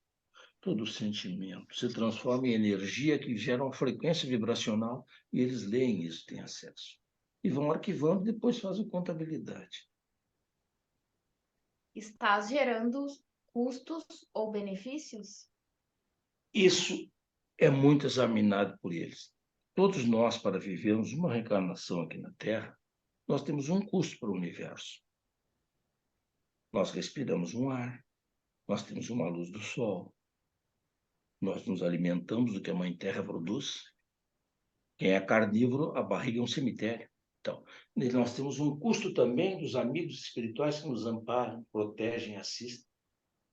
todo sentimento se transforma em energia que gera uma frequência vibracional e eles leem isso, têm acesso. E vão arquivando e depois fazem contabilidade. Estás gerando custos ou benefícios? Isso é muito examinado por eles. Todos nós, para vivermos uma reencarnação aqui na Terra, nós temos um custo para o universo. Nós respiramos um ar, nós temos uma luz do sol, nós nos alimentamos do que a Mãe Terra produz. Quem é carnívoro, a barriga é um cemitério. Então, nós temos um custo também dos amigos espirituais que nos amparam, protegem, assistem,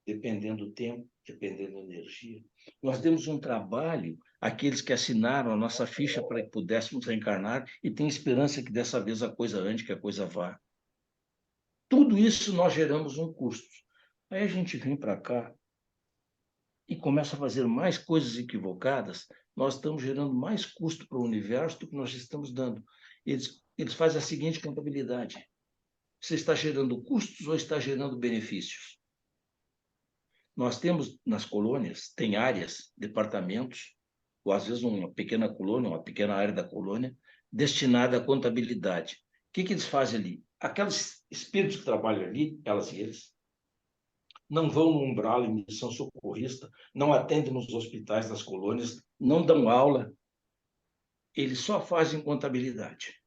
dependendo do tempo, dependendo da energia. Nós temos um trabalho, aqueles que assinaram a nossa ficha para que pudéssemos reencarnar e têm esperança que dessa vez a coisa ande, que a coisa vá. Tudo isso nós geramos um custo. Aí a gente vem para cá e começa a fazer mais coisas equivocadas, nós estamos gerando mais custo para o universo do que nós estamos dando. Eles fazem a seguinte contabilidade. Você está gerando custos ou está gerando benefícios? Nós temos nas colônias, tem áreas, departamentos, ou às vezes uma pequena colônia, uma pequena área da colônia, destinada à contabilidade. O que eles fazem ali? Aqueles espíritos que trabalham ali, elas e eles, não vão no umbral em missão socorrista, não atendem nos hospitais das colônias, não dão aula, eles só fazem contabilidade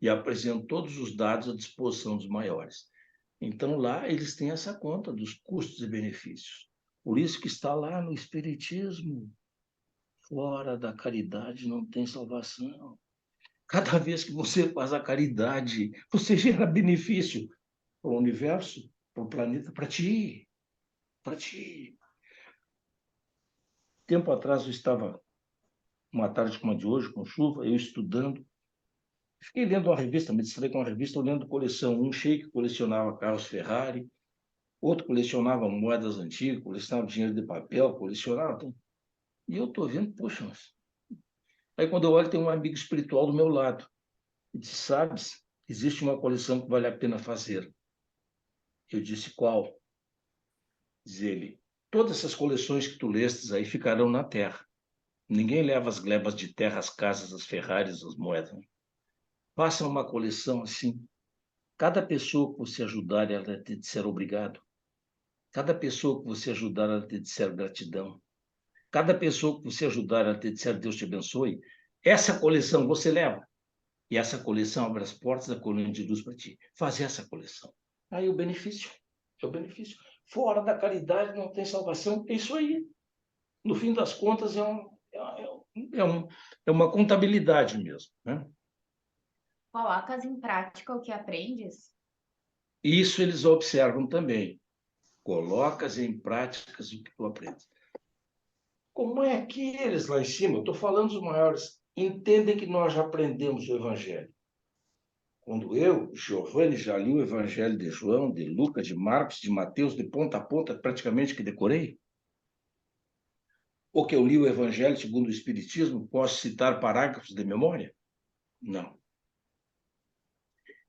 e apresentam todos os dados à disposição dos maiores. Então, lá eles têm essa conta dos custos e benefícios. Por isso que está lá no Espiritismo, fora da caridade não tem salvação. Cada vez que você faz a caridade, você gera benefício para o universo, para o planeta, para ti. Para ti. Tempo atrás eu estava, uma tarde como a de hoje, com chuva, eu estudando. Fiquei lendo uma revista, me distraí com uma revista, olhando coleção. Um sheik colecionava carros Ferrari, outro colecionava moedas antigas, colecionava dinheiro de papel, colecionava. E eu estou vendo, poxa, mas... Aí quando eu olho, tem um amigo espiritual do meu lado. E disse, sabes, existe uma coleção que vale a pena fazer. Eu disse, qual? Diz ele, todas essas coleções que tu lestes aí ficarão na terra. Ninguém leva as glebas de terra, as casas, as Ferraris, as moedas. Faça uma coleção assim. Cada pessoa que você ajudar, ela tem de ser obrigado. Cada pessoa que você ajudar, ela tem de ser gratidão. Cada pessoa que você ajudar, ela tem de ser Deus te abençoe. Essa coleção você leva. E essa coleção abre as portas da colônia de luz para ti. Faz essa coleção. Aí o benefício. É o benefício. Fora da caridade não tem salvação. É isso aí. No fim das contas, é uma contabilidade mesmo. Né? Colocas em prática o que aprendes? Isso eles observam também. Colocas em práticas o que tu aprendes. Como é que eles lá em cima, eu estou falando dos maiores, entendem que nós já aprendemos o Evangelho? Quando eu, Giovanni, já li o Evangelho de João, de Lucas, de Marcos, de Mateus, de ponta a ponta, praticamente que decorei? Ou que eu li o Evangelho segundo o Espiritismo, posso citar parágrafos de memória? Não.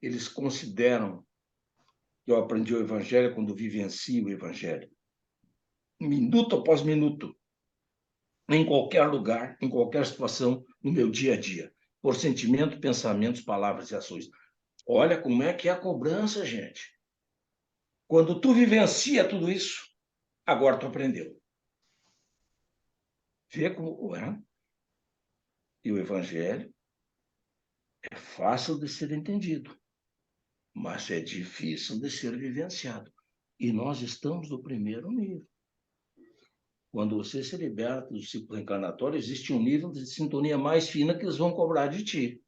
Eles consideram que eu aprendi o Evangelho quando vivencio o Evangelho. Minuto após minuto, em qualquer lugar, em qualquer situação, no meu dia a dia, por sentimento, pensamentos, palavras e ações. Olha como é que é a cobrança, gente. Quando tu vivencia tudo isso, agora tu aprendeu. Vê como é. E o Evangelho é fácil de ser entendido, mas é difícil de ser vivenciado. E nós estamos no primeiro nível. Quando você se liberta do ciclo reencarnatório, existe um nível de sintonia mais fina que eles vão cobrar de ti.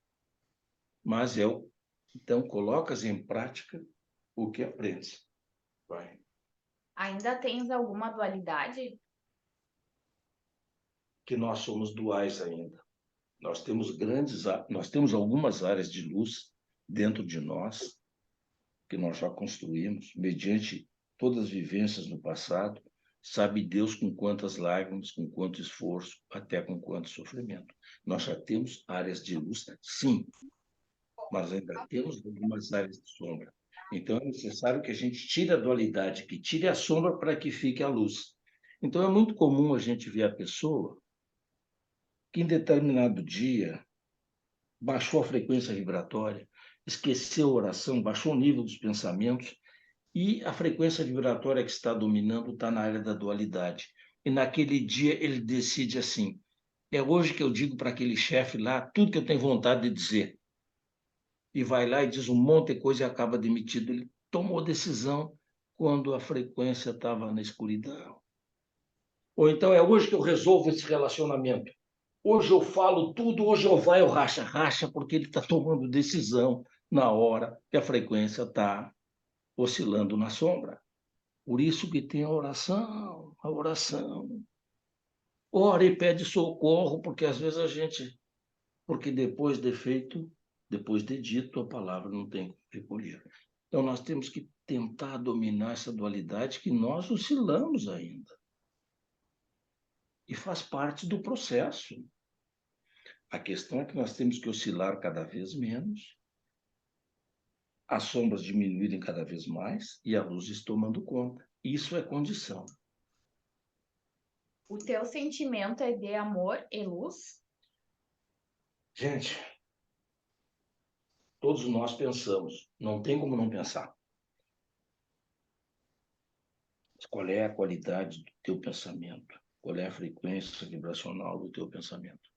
Mas então, colocas em prática o que aprendes. Vai. Ainda tens alguma dualidade? Que nós somos duais ainda. Nós temos algumas áreas de luz dentro de nós que nós já construímos mediante todas as vivências no passado. Sabe Deus com quantas lágrimas, com quanto esforço, até com quanto sofrimento. Nós já temos áreas de luz, sim, mas ainda temos algumas áreas de sombra. Então, é necessário que a gente tire a dualidade, que tire a sombra para que fique a luz. Então, é muito comum a gente ver a pessoa que, em determinado dia, baixou a frequência vibratória, esqueceu a oração, baixou o nível dos pensamentos, e a frequência vibratória que está dominando está na área da dualidade. E naquele dia ele decide assim: é hoje que eu digo para aquele chefe lá tudo que eu tenho vontade de dizer. E vai lá e diz um monte de coisa e acaba demitido. Ele tomou decisão quando a frequência estava na escuridão. Ou então é hoje que eu resolvo esse relacionamento. Hoje eu falo tudo, hoje eu vai, eu racha, racha, porque ele está tomando decisão na hora que a frequência está oscilando na sombra. Por isso que tem a oração, a oração. Ora e pede socorro, porque às vezes a gente, porque depois de feito, depois de dito, a palavra não tem como recolher. Então nós temos que tentar dominar essa dualidade que nós oscilamos ainda. E faz parte do processo. A questão é que nós temos que oscilar cada vez menos, as sombras diminuírem cada vez mais e a luz tomando conta. Isso é condição. O teu sentimento é de amor e luz? Gente, todos nós pensamos, não tem como não pensar. Qual é a qualidade do teu pensamento? Qual é a frequência vibracional do teu pensamento?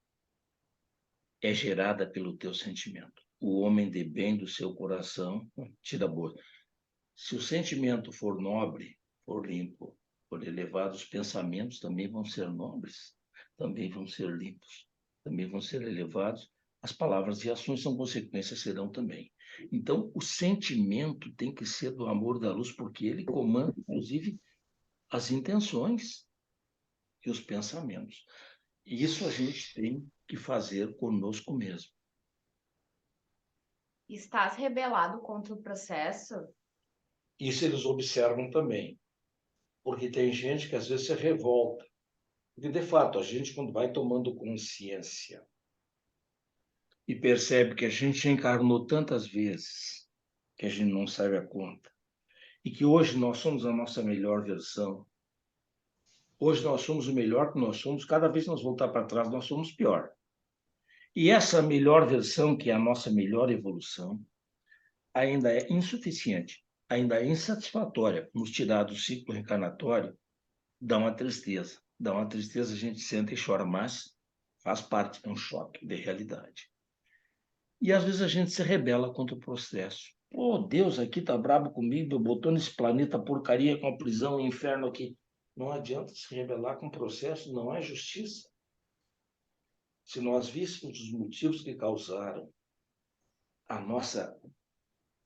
É gerada pelo teu sentimento. O homem de bem do seu coração tira boa. Se o sentimento for nobre, for limpo, for elevado, os pensamentos também vão ser nobres, também vão ser limpos, também vão ser elevados. As palavras e ações são consequências, serão também. Então, o sentimento tem que ser do amor da luz, porque ele comanda, inclusive, as intenções e os pensamentos. E isso a gente tem que fazer conosco mesmo. Estás rebelado contra o processo? Isso eles observam também, porque tem gente que às vezes se revolta. Porque, de fato, a gente, quando vai tomando consciência e percebe que a gente encarnou tantas vezes que a gente não sabe a conta, e que hoje nós somos a nossa melhor versão, hoje nós somos o melhor que nós somos, cada vez que nós voltar para trás, nós somos pior. E essa melhor versão, que é a nossa melhor evolução, ainda é insuficiente, ainda é insatisfatória, nos tirar do ciclo reencarnatório, dá uma tristeza. Dá uma tristeza, a gente senta e chora, mas faz parte, é um choque de realidade. E às vezes a gente se rebela contra o processo. Pô, Deus aqui tá brabo comigo, botou nesse planeta porcaria com a prisão e inferno aqui. Não adianta se rebelar com o processo, não é justiça. Se nós víssemos os motivos que causaram a nossa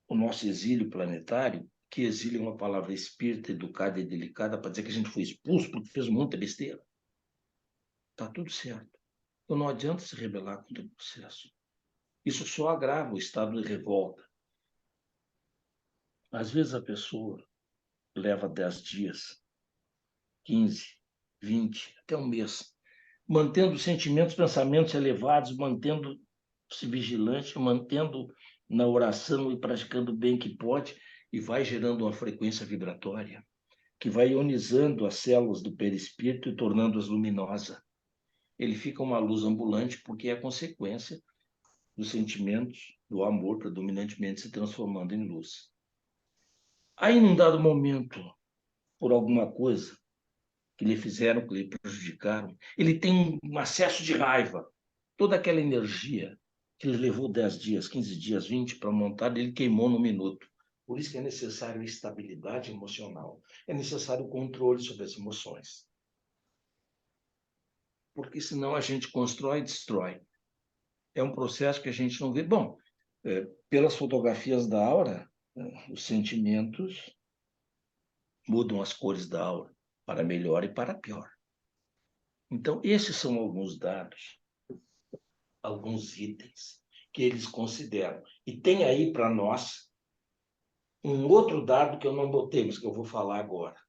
o nosso exílio planetário, que exílio é uma palavra espírita, educada e delicada, para dizer que a gente foi expulso porque fez muita besteira. Está tudo certo. Então não adianta se rebelar contra o processo. Isso só agrava o estado de revolta. Às vezes a pessoa leva 10 dias, 15, 20, até um mês, mantendo sentimentos, pensamentos elevados, mantendo-se vigilante, mantendo na oração e praticando o bem que pode, e vai gerando uma frequência vibratória que vai ionizando as células do perispírito e tornando-as luminosas. Ele fica uma luz ambulante porque é a consequência dos sentimentos do amor predominantemente se transformando em luz. Aí, num dado momento, por alguma coisa que lhe fizeram, que lhe prejudicaram, ele tem um acesso de raiva. Toda aquela energia que lhe levou 10 dias, 15 dias, 20 para montar, ele queimou no minuto. Por isso que é necessário estabilidade emocional. É necessário controle sobre as emoções. Porque senão a gente constrói e destrói. É um processo que a gente não vê. Bom, pelas fotografias da aura, os sentimentos mudam as cores da aura, para melhor e para pior. Então, esses são alguns dados, alguns itens que eles consideram. E tem aí para nós um outro dado que eu não botei, mas que eu vou falar agora.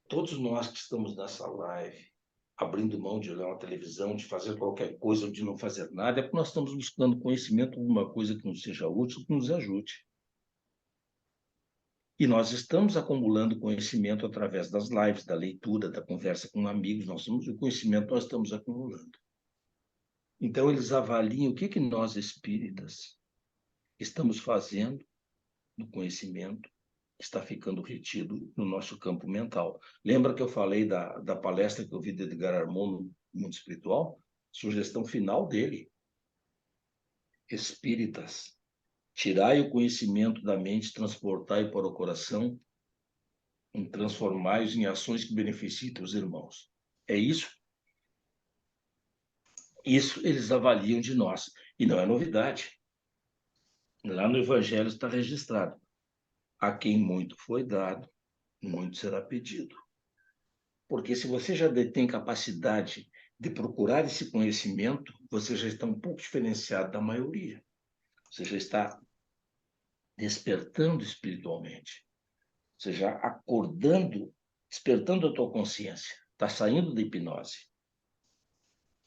Todos nós que estamos nessa live, abrindo mão de olhar uma televisão, de fazer qualquer coisa ou de não fazer nada, é porque nós estamos buscando conhecimento, alguma coisa que nos seja útil, que nos ajude. E nós estamos acumulando conhecimento através das lives, da leitura, da conversa com amigos, o conhecimento nós estamos acumulando. Então, eles avaliam o que nós, espíritas, estamos fazendo do conhecimento que está ficando retido no nosso campo mental. Lembra que eu falei da palestra que eu vi de Edgar Armon no Mundo Espiritual? Sugestão final dele. Espíritas, tirai o conhecimento da mente, transportai para o coração, e transformai-os em ações que beneficiem os irmãos. É isso? Isso eles avaliam de nós. E não é novidade. Lá no Evangelho está registrado. A quem muito foi dado, muito será pedido. Porque se você já detém capacidade de procurar esse conhecimento, você já está um pouco diferenciado da maioria. Você já está despertando espiritualmente. Você já acordando, despertando a tua consciência. Está saindo da hipnose.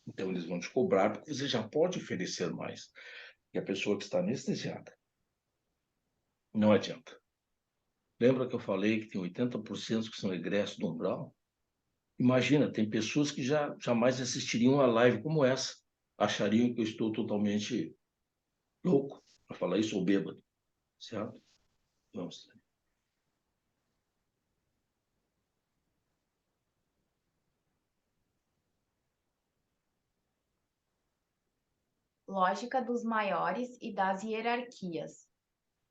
Então, eles vão te cobrar porque você já pode oferecer mais que a pessoa que está anestesiada. Não adianta. Lembra que eu falei que tem 80% que são egressos do umbral? Imagina, tem pessoas que jamais assistiriam a live como essa. Achariam que eu estou totalmente louco para falar isso ou bêbado. Certo? Vamos. Lógica dos maiores e das hierarquias.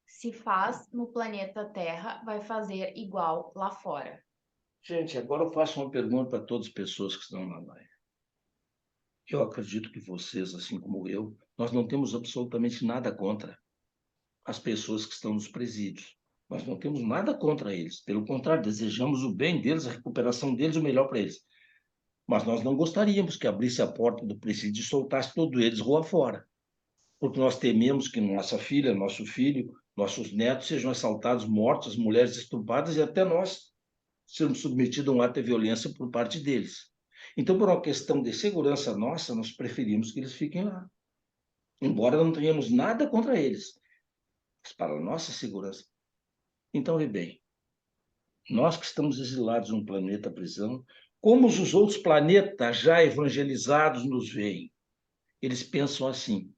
Se faz no planeta Terra, vai fazer igual lá fora. Gente, agora eu faço uma pergunta para todas as pessoas que estão na live. Eu acredito que vocês, assim como eu, nós não temos absolutamente nada contra as pessoas que estão nos presídios. Nós não temos nada contra eles. Pelo contrário, desejamos o bem deles, a recuperação deles, o melhor para eles. Mas nós não gostaríamos que abrisse a porta do presídio e soltasse todos eles rua fora. Porque nós tememos que nossa filha, nosso filho, nossos netos sejam assaltados, mortos, as mulheres estupradas e até nós sermos submetidos a um ato de violência por parte deles. Então, por uma questão de segurança nossa, nós preferimos que eles fiquem lá. Embora não tenhamos nada contra eles, mas para a nossa segurança. Então, vê bem, nós que estamos exilados num planeta prisão, como os outros planetas já evangelizados nos veem, eles pensam assim,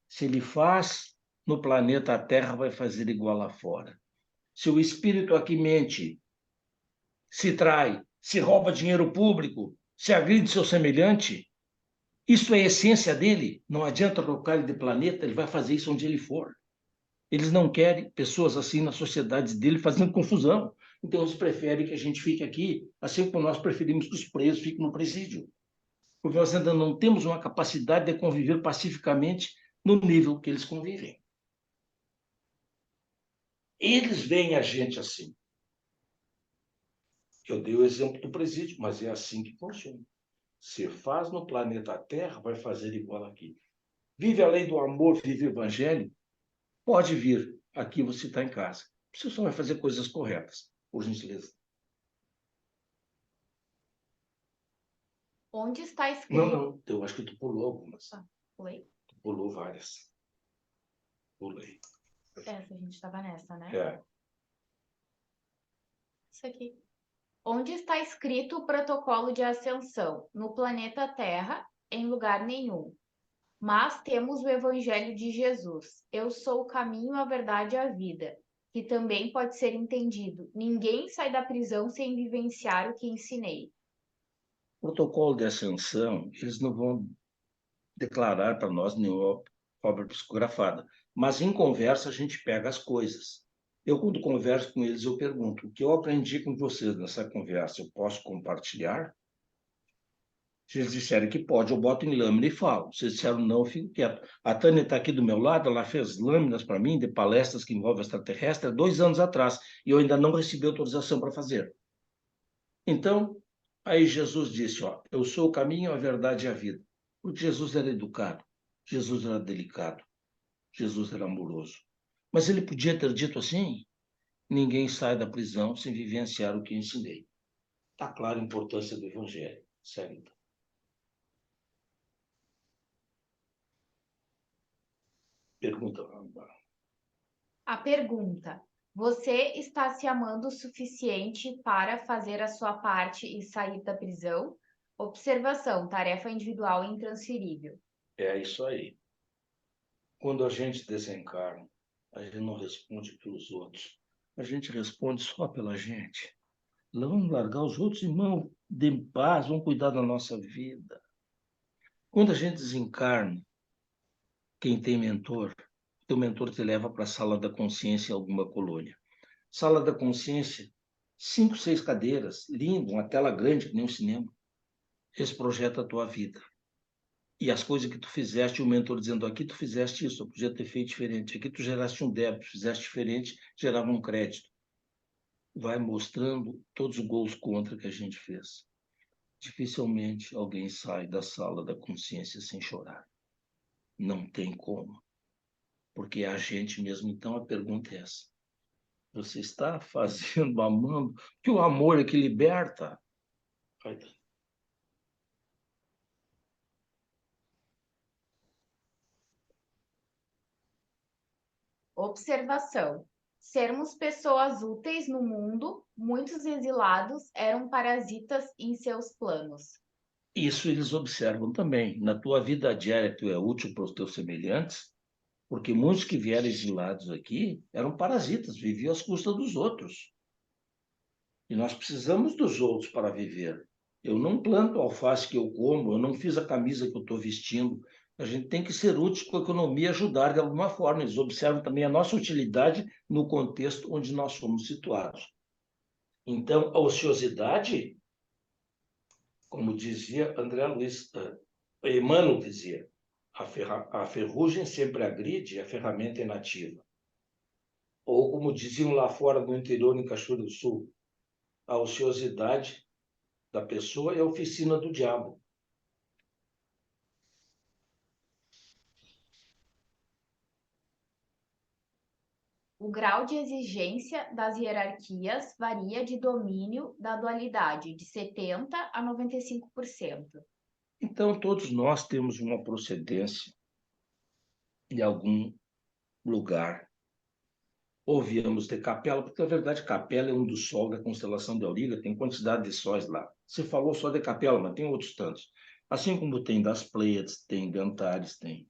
se ele faz no planeta Terra, vai fazer igual lá fora. Se o espírito aqui mente, se trai, se rouba dinheiro público, se agride seu semelhante, isso é a essência dele. Não adianta trocar ele de planeta, ele vai fazer isso onde ele for. Eles não querem pessoas assim na sociedade dele fazendo confusão. Então, eles preferem que a gente fique aqui, assim como nós preferimos que os presos fiquem no presídio. Porque nós ainda não temos uma capacidade de conviver pacificamente no nível que eles convivem. Eles veem a gente assim. Eu dei o exemplo do presídio, mas é assim que funciona. Se faz no planeta Terra, vai fazer igual aqui. Vive a lei do amor, vive o evangelho, pode vir. Aqui você está em casa. Você só vai fazer coisas corretas, por gentileza. Onde está escrito... Não. Eu acho que tu pulou algumas. Oi? Tu pulou várias. Pulei. Essa, a gente estava nessa, né? É. Isso aqui. Onde está escrito o protocolo de ascensão? No planeta Terra, em lugar nenhum. Mas temos o Evangelho de Jesus. Eu sou o caminho, a verdade e a vida, que também pode ser entendido. Ninguém sai da prisão sem vivenciar o que ensinei. Protocolo de ascensão, eles não vão declarar para nós nenhuma obra psicografada, mas em conversa a gente pega as coisas. Eu, quando converso com eles, eu pergunto: o que eu aprendi com vocês nessa conversa, eu posso compartilhar? Se eles disserem que pode, eu boto em lâmina e falo. Se eles disseram não, eu fico quieto. A Tânia está aqui do meu lado, ela fez lâminas para mim de palestras que envolvem extraterrestre há 2 anos atrás, e eu ainda não recebi autorização para fazer. Então, aí Jesus disse, ó, eu sou o caminho, a verdade e a vida. Porque Jesus era educado, Jesus era delicado, Jesus era amoroso. Mas ele podia ter dito assim, ninguém sai da prisão sem vivenciar o que ensinei. Está clara a importância do evangelho. Segue então. Pergunta. A pergunta: você está se amando o suficiente para fazer a sua parte e sair da prisão? Observação: tarefa individual e intransferível. É isso aí. Quando a gente desencarna, a gente não responde pelos outros. A gente responde só pela gente. Vamos largar os outros, irmão, de paz, vamos cuidar da nossa vida. Quando a gente desencarna, quem tem mentor, teu mentor te leva para a sala da consciência em alguma colônia. Sala da consciência, 5, 6 cadeiras, lindo, uma tela grande que nem um cinema. Eles projetam a tua vida. E as coisas que tu fizeste, o mentor dizendo, aqui tu fizeste isso, eu podia ter feito diferente. Aqui tu geraste um débito, fizeste diferente, gerava um crédito. Vai mostrando todos os gols contra que a gente fez. Dificilmente alguém sai da sala da consciência sem chorar. Não tem como. Porque é a gente mesmo. Então a pergunta é essa. Você está fazendo, amando, que o amor é que liberta. Observação: sermos pessoas úteis no mundo, muitos exilados eram parasitas em seus planos. Isso eles observam também. Na tua vida diária, tu é útil para os teus semelhantes, porque muitos que vieram exilados aqui eram parasitas, viviam às custas dos outros. E nós precisamos dos outros para viver. Eu não planto a alface que eu como, eu não fiz a camisa que eu estou vestindo. A gente tem que ser útil com a economia e ajudar de alguma forma. Eles observam também a nossa utilidade no contexto onde nós somos situados. Então, a ociosidade, como dizia André Luiz, Emmanuel dizia, a ferrugem sempre agride e a ferramenta é inativa. Ou como diziam lá fora no interior, em Cachoeira do Sul, a ociosidade da pessoa é a oficina do diabo. O grau de exigência das hierarquias varia de domínio da dualidade, de 70% a 95%. Então, todos nós temos uma procedência de algum lugar. Ou viemos de Capela, porque, na verdade, Capela é um dos sols da constelação de Auriga, tem quantidade de sóis lá. Você falou só de Capela, mas tem outros tantos. Assim como tem das Pleiades, tem de Antares, tem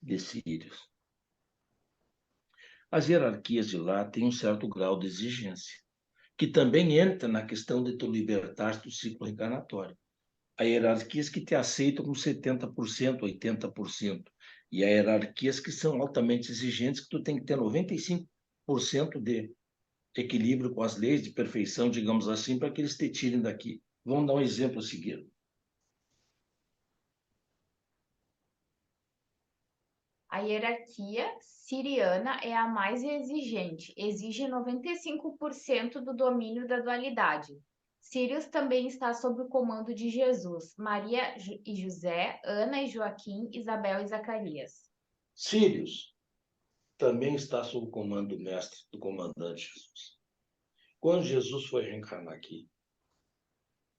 de Sírios. As hierarquias de lá têm um certo grau de exigência, que também entra na questão de tu libertar do ciclo reencarnatório. Há hierarquias que te aceitam com 70%, 80%. E há hierarquias que são altamente exigentes, que tu tem que ter 95% de equilíbrio com as leis de perfeição, digamos assim, para que eles te tirem daqui. Vamos dar um exemplo a seguir. A hierarquia siriana é a mais exigente, exige 95% do domínio da dualidade. Sírios também está sob o comando de Jesus, Maria e José, Ana e Joaquim, Isabel e Zacarias. Sírios também está sob o comando do mestre, do comandante Jesus. Quando Jesus foi reencarnar aqui,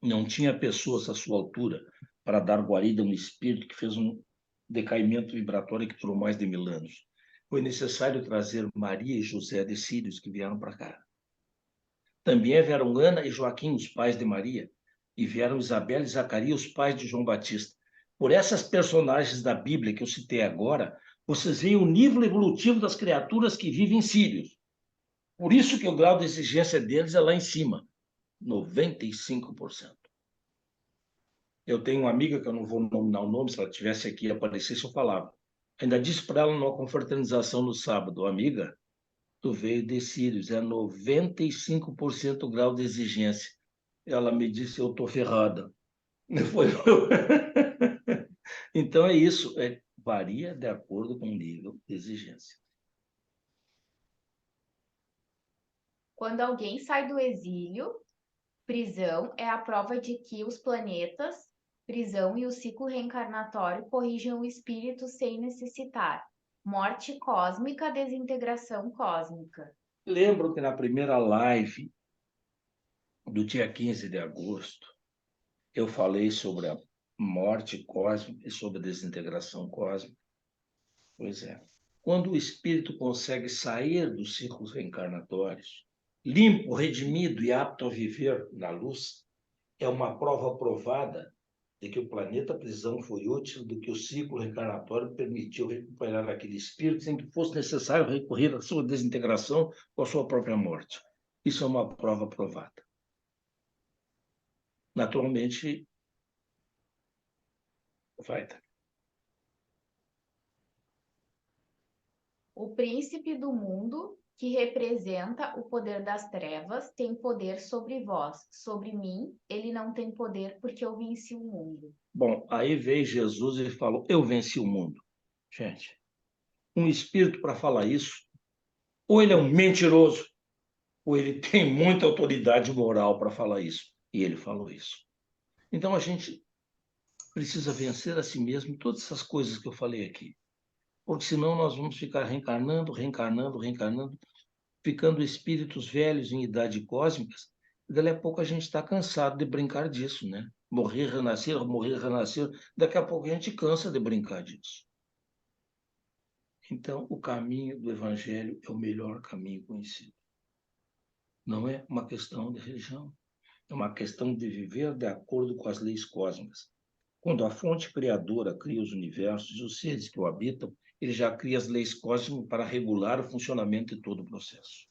não tinha pessoas à sua altura para dar guarida a um espírito que fez um decaimento vibratório que durou mais de 1000 anos. Foi necessário trazer Maria e José de Sírios que vieram para cá. Também vieram Ana e Joaquim, os pais de Maria, e vieram Isabel e Zacarias, os pais de João Batista. Por essas personagens da Bíblia que eu citei agora, vocês veem o nível evolutivo das criaturas que vivem em Sírios. Por isso que o grau de exigência deles é lá em cima, 95%. Eu tenho uma amiga, que eu não vou nominar o nome, se ela estivesse aqui e aparecesse, eu falava. Ainda disse para ela numa confraternização no sábado, amiga, tu veio de Sírios, é 95% o grau de exigência. Ela me disse, eu estou ferrada. Foi... Então é isso, varia de acordo com o nível de exigência. Quando alguém sai do exílio, prisão é a prova de que os planetas, prisão e o ciclo reencarnatório corrigem o espírito sem necessitar. Morte cósmica, desintegração cósmica. Lembro que na primeira live do dia 15 de agosto, eu falei sobre a morte cósmica e sobre a desintegração cósmica. Pois é. Quando o espírito consegue sair dos ciclos reencarnatórios, limpo, redimido e apto a viver na luz, é uma prova provada de que o planeta prisão foi útil, de que o ciclo reencarnatório permitiu recuperar aquele espírito sem que fosse necessário recorrer à sua desintegração ou à sua própria morte. Isso é uma prova provada. Naturalmente, vai. O príncipe do mundo, que representa o poder das trevas, tem poder sobre vós. Sobre mim, ele não tem poder porque eu venci o mundo. Bom, aí veio Jesus e falou, eu venci o mundo. Gente, um espírito para falar isso, ou ele é um mentiroso, ou ele tem muita autoridade moral para falar isso. E ele falou isso. Então a gente precisa vencer a si mesmo todas essas coisas que eu falei aqui. Porque senão nós vamos ficar reencarnando, ficando espíritos velhos em idade cósmicas, e daqui a pouco a gente está cansado de brincar disso, né? Morrer, renascer, daqui a pouco a gente cansa de brincar disso. Então, o caminho do Evangelho é o melhor caminho conhecido. Não é uma questão de religião, é uma questão de viver de acordo com as leis cósmicas. Quando a fonte criadora cria os universos e os seres que o habitam, ele já cria as leis cósmicas para regular o funcionamento de todo o processo.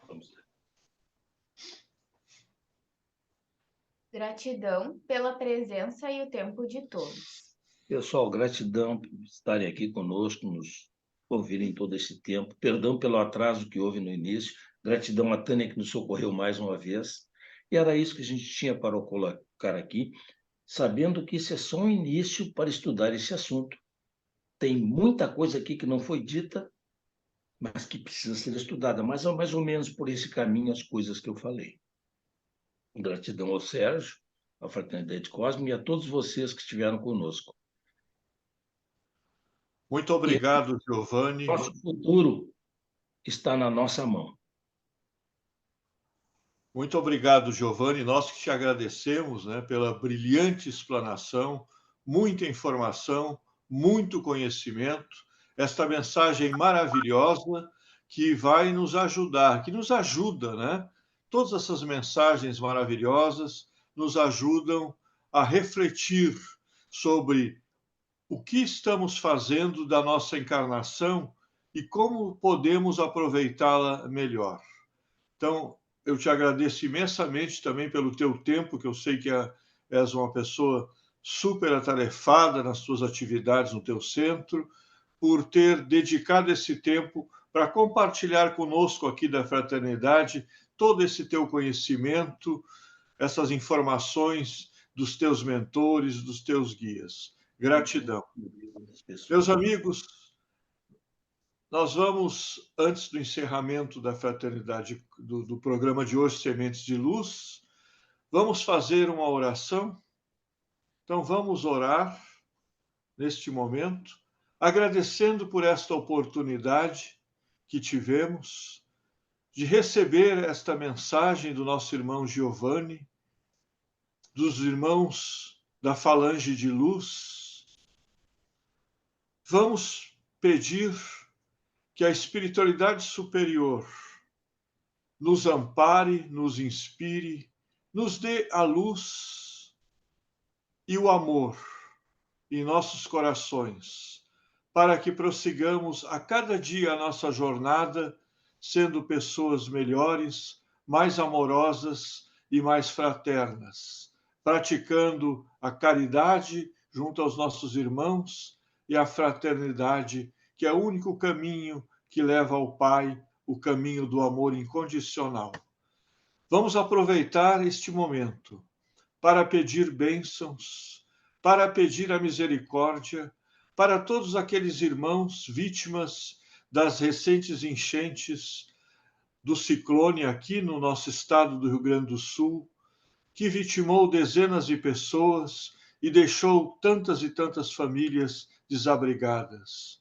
Vamos lá. Gratidão pela presença e o tempo de todos. Pessoal, gratidão por estarem aqui conosco, nos ouvirem todo esse tempo. Perdão pelo atraso que houve no início. Gratidão à Tânia que nos socorreu mais uma vez. E era isso que a gente tinha para colocar aqui, sabendo que isso é só um início para estudar esse assunto. Tem muita coisa aqui que não foi dita, mas que precisa ser estudada. Mas é mais ou menos por esse caminho as coisas que eu falei. Gratidão ao Sérgio, à Fraternidade Cósmica e a todos vocês que estiveram conosco. Muito obrigado, Giovanni. Nosso futuro está na nossa mão. Muito obrigado, Giovanni. Nós que te agradecemos, né, pela brilhante explanação, muita informação, muito conhecimento, esta mensagem maravilhosa que vai nos ajudar, que nos ajuda, né? Todas essas mensagens maravilhosas nos ajudam a refletir sobre o que estamos fazendo da nossa encarnação e como podemos aproveitá-la melhor. Então, eu te agradeço imensamente também pelo teu tempo, que eu sei que és uma pessoa super atarefada nas tuas atividades no teu centro, por ter dedicado esse tempo para compartilhar conosco aqui da Fraternidade todo esse teu conhecimento, essas informações dos teus mentores, dos teus guias. Gratidão. Meus amigos, nós vamos, antes do encerramento da fraternidade, do programa de hoje, Sementes de Luz, vamos fazer uma oração. Então, vamos orar neste momento, agradecendo por esta oportunidade que tivemos de receber esta mensagem do nosso irmão Giovanni, dos irmãos da Falange de Luz. Vamos pedir que a espiritualidade superior nos ampare, nos inspire, nos dê a luz e o amor em nossos corações, para que prossigamos a cada dia a nossa jornada, sendo pessoas melhores, mais amorosas e mais fraternas, praticando a caridade junto aos nossos irmãos e a fraternidade, que é o único caminho que leva ao Pai, o caminho do amor incondicional. Vamos aproveitar este momento para pedir bênçãos, para pedir a misericórdia para todos aqueles irmãos vítimas das recentes enchentes do ciclone aqui no nosso estado do Rio Grande do Sul, que vitimou dezenas de pessoas e deixou tantas e tantas famílias desabrigadas.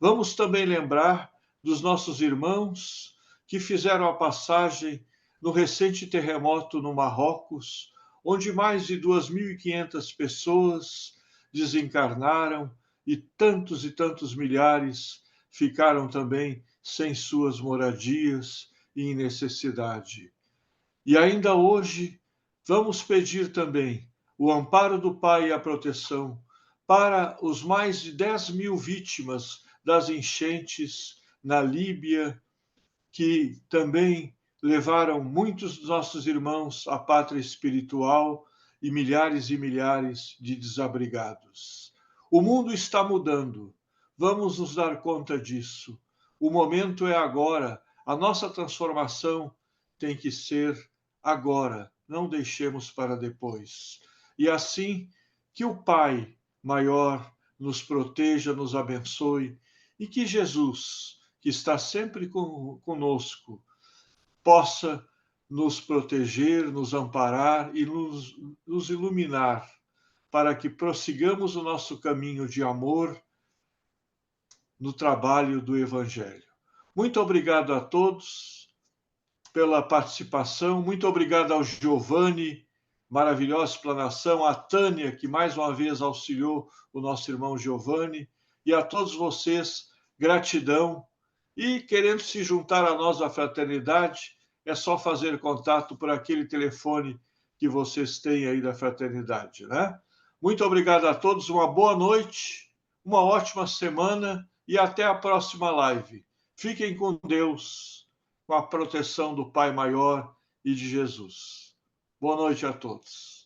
Vamos também lembrar dos nossos irmãos que fizeram a passagem no recente terremoto no Marrocos, onde mais de 2.500 pessoas desencarnaram e tantos milhares ficaram também sem suas moradias e em necessidade. E ainda hoje, vamos pedir também o amparo do Pai e a proteção para os mais de 10.000 vítimas das enchentes na Líbia, que também levaram muitos dos nossos irmãos à pátria espiritual e milhares de desabrigados. O mundo está mudando. Vamos nos dar conta disso. O momento é agora. A nossa transformação tem que ser agora. Não deixemos para depois. E assim, que o Pai maior nos proteja, nos abençoe e que Jesus, que está sempre conosco, possa nos proteger, nos amparar e nos iluminar para que prossigamos o nosso caminho de amor no trabalho do Evangelho. Muito obrigado a todos pela participação, muito obrigado ao Giovanni, maravilhosa explanação, a Tânia, que mais uma vez auxiliou o nosso irmão Giovanni, e a todos vocês, gratidão. E querendo se juntar a nós, a fraternidade, é só fazer contato por aquele telefone que vocês têm aí da fraternidade, né? Muito obrigado a todos, uma boa noite, uma ótima semana e até a próxima live. Fiquem com Deus, com a proteção do Pai Maior e de Jesus. Boa noite a todos.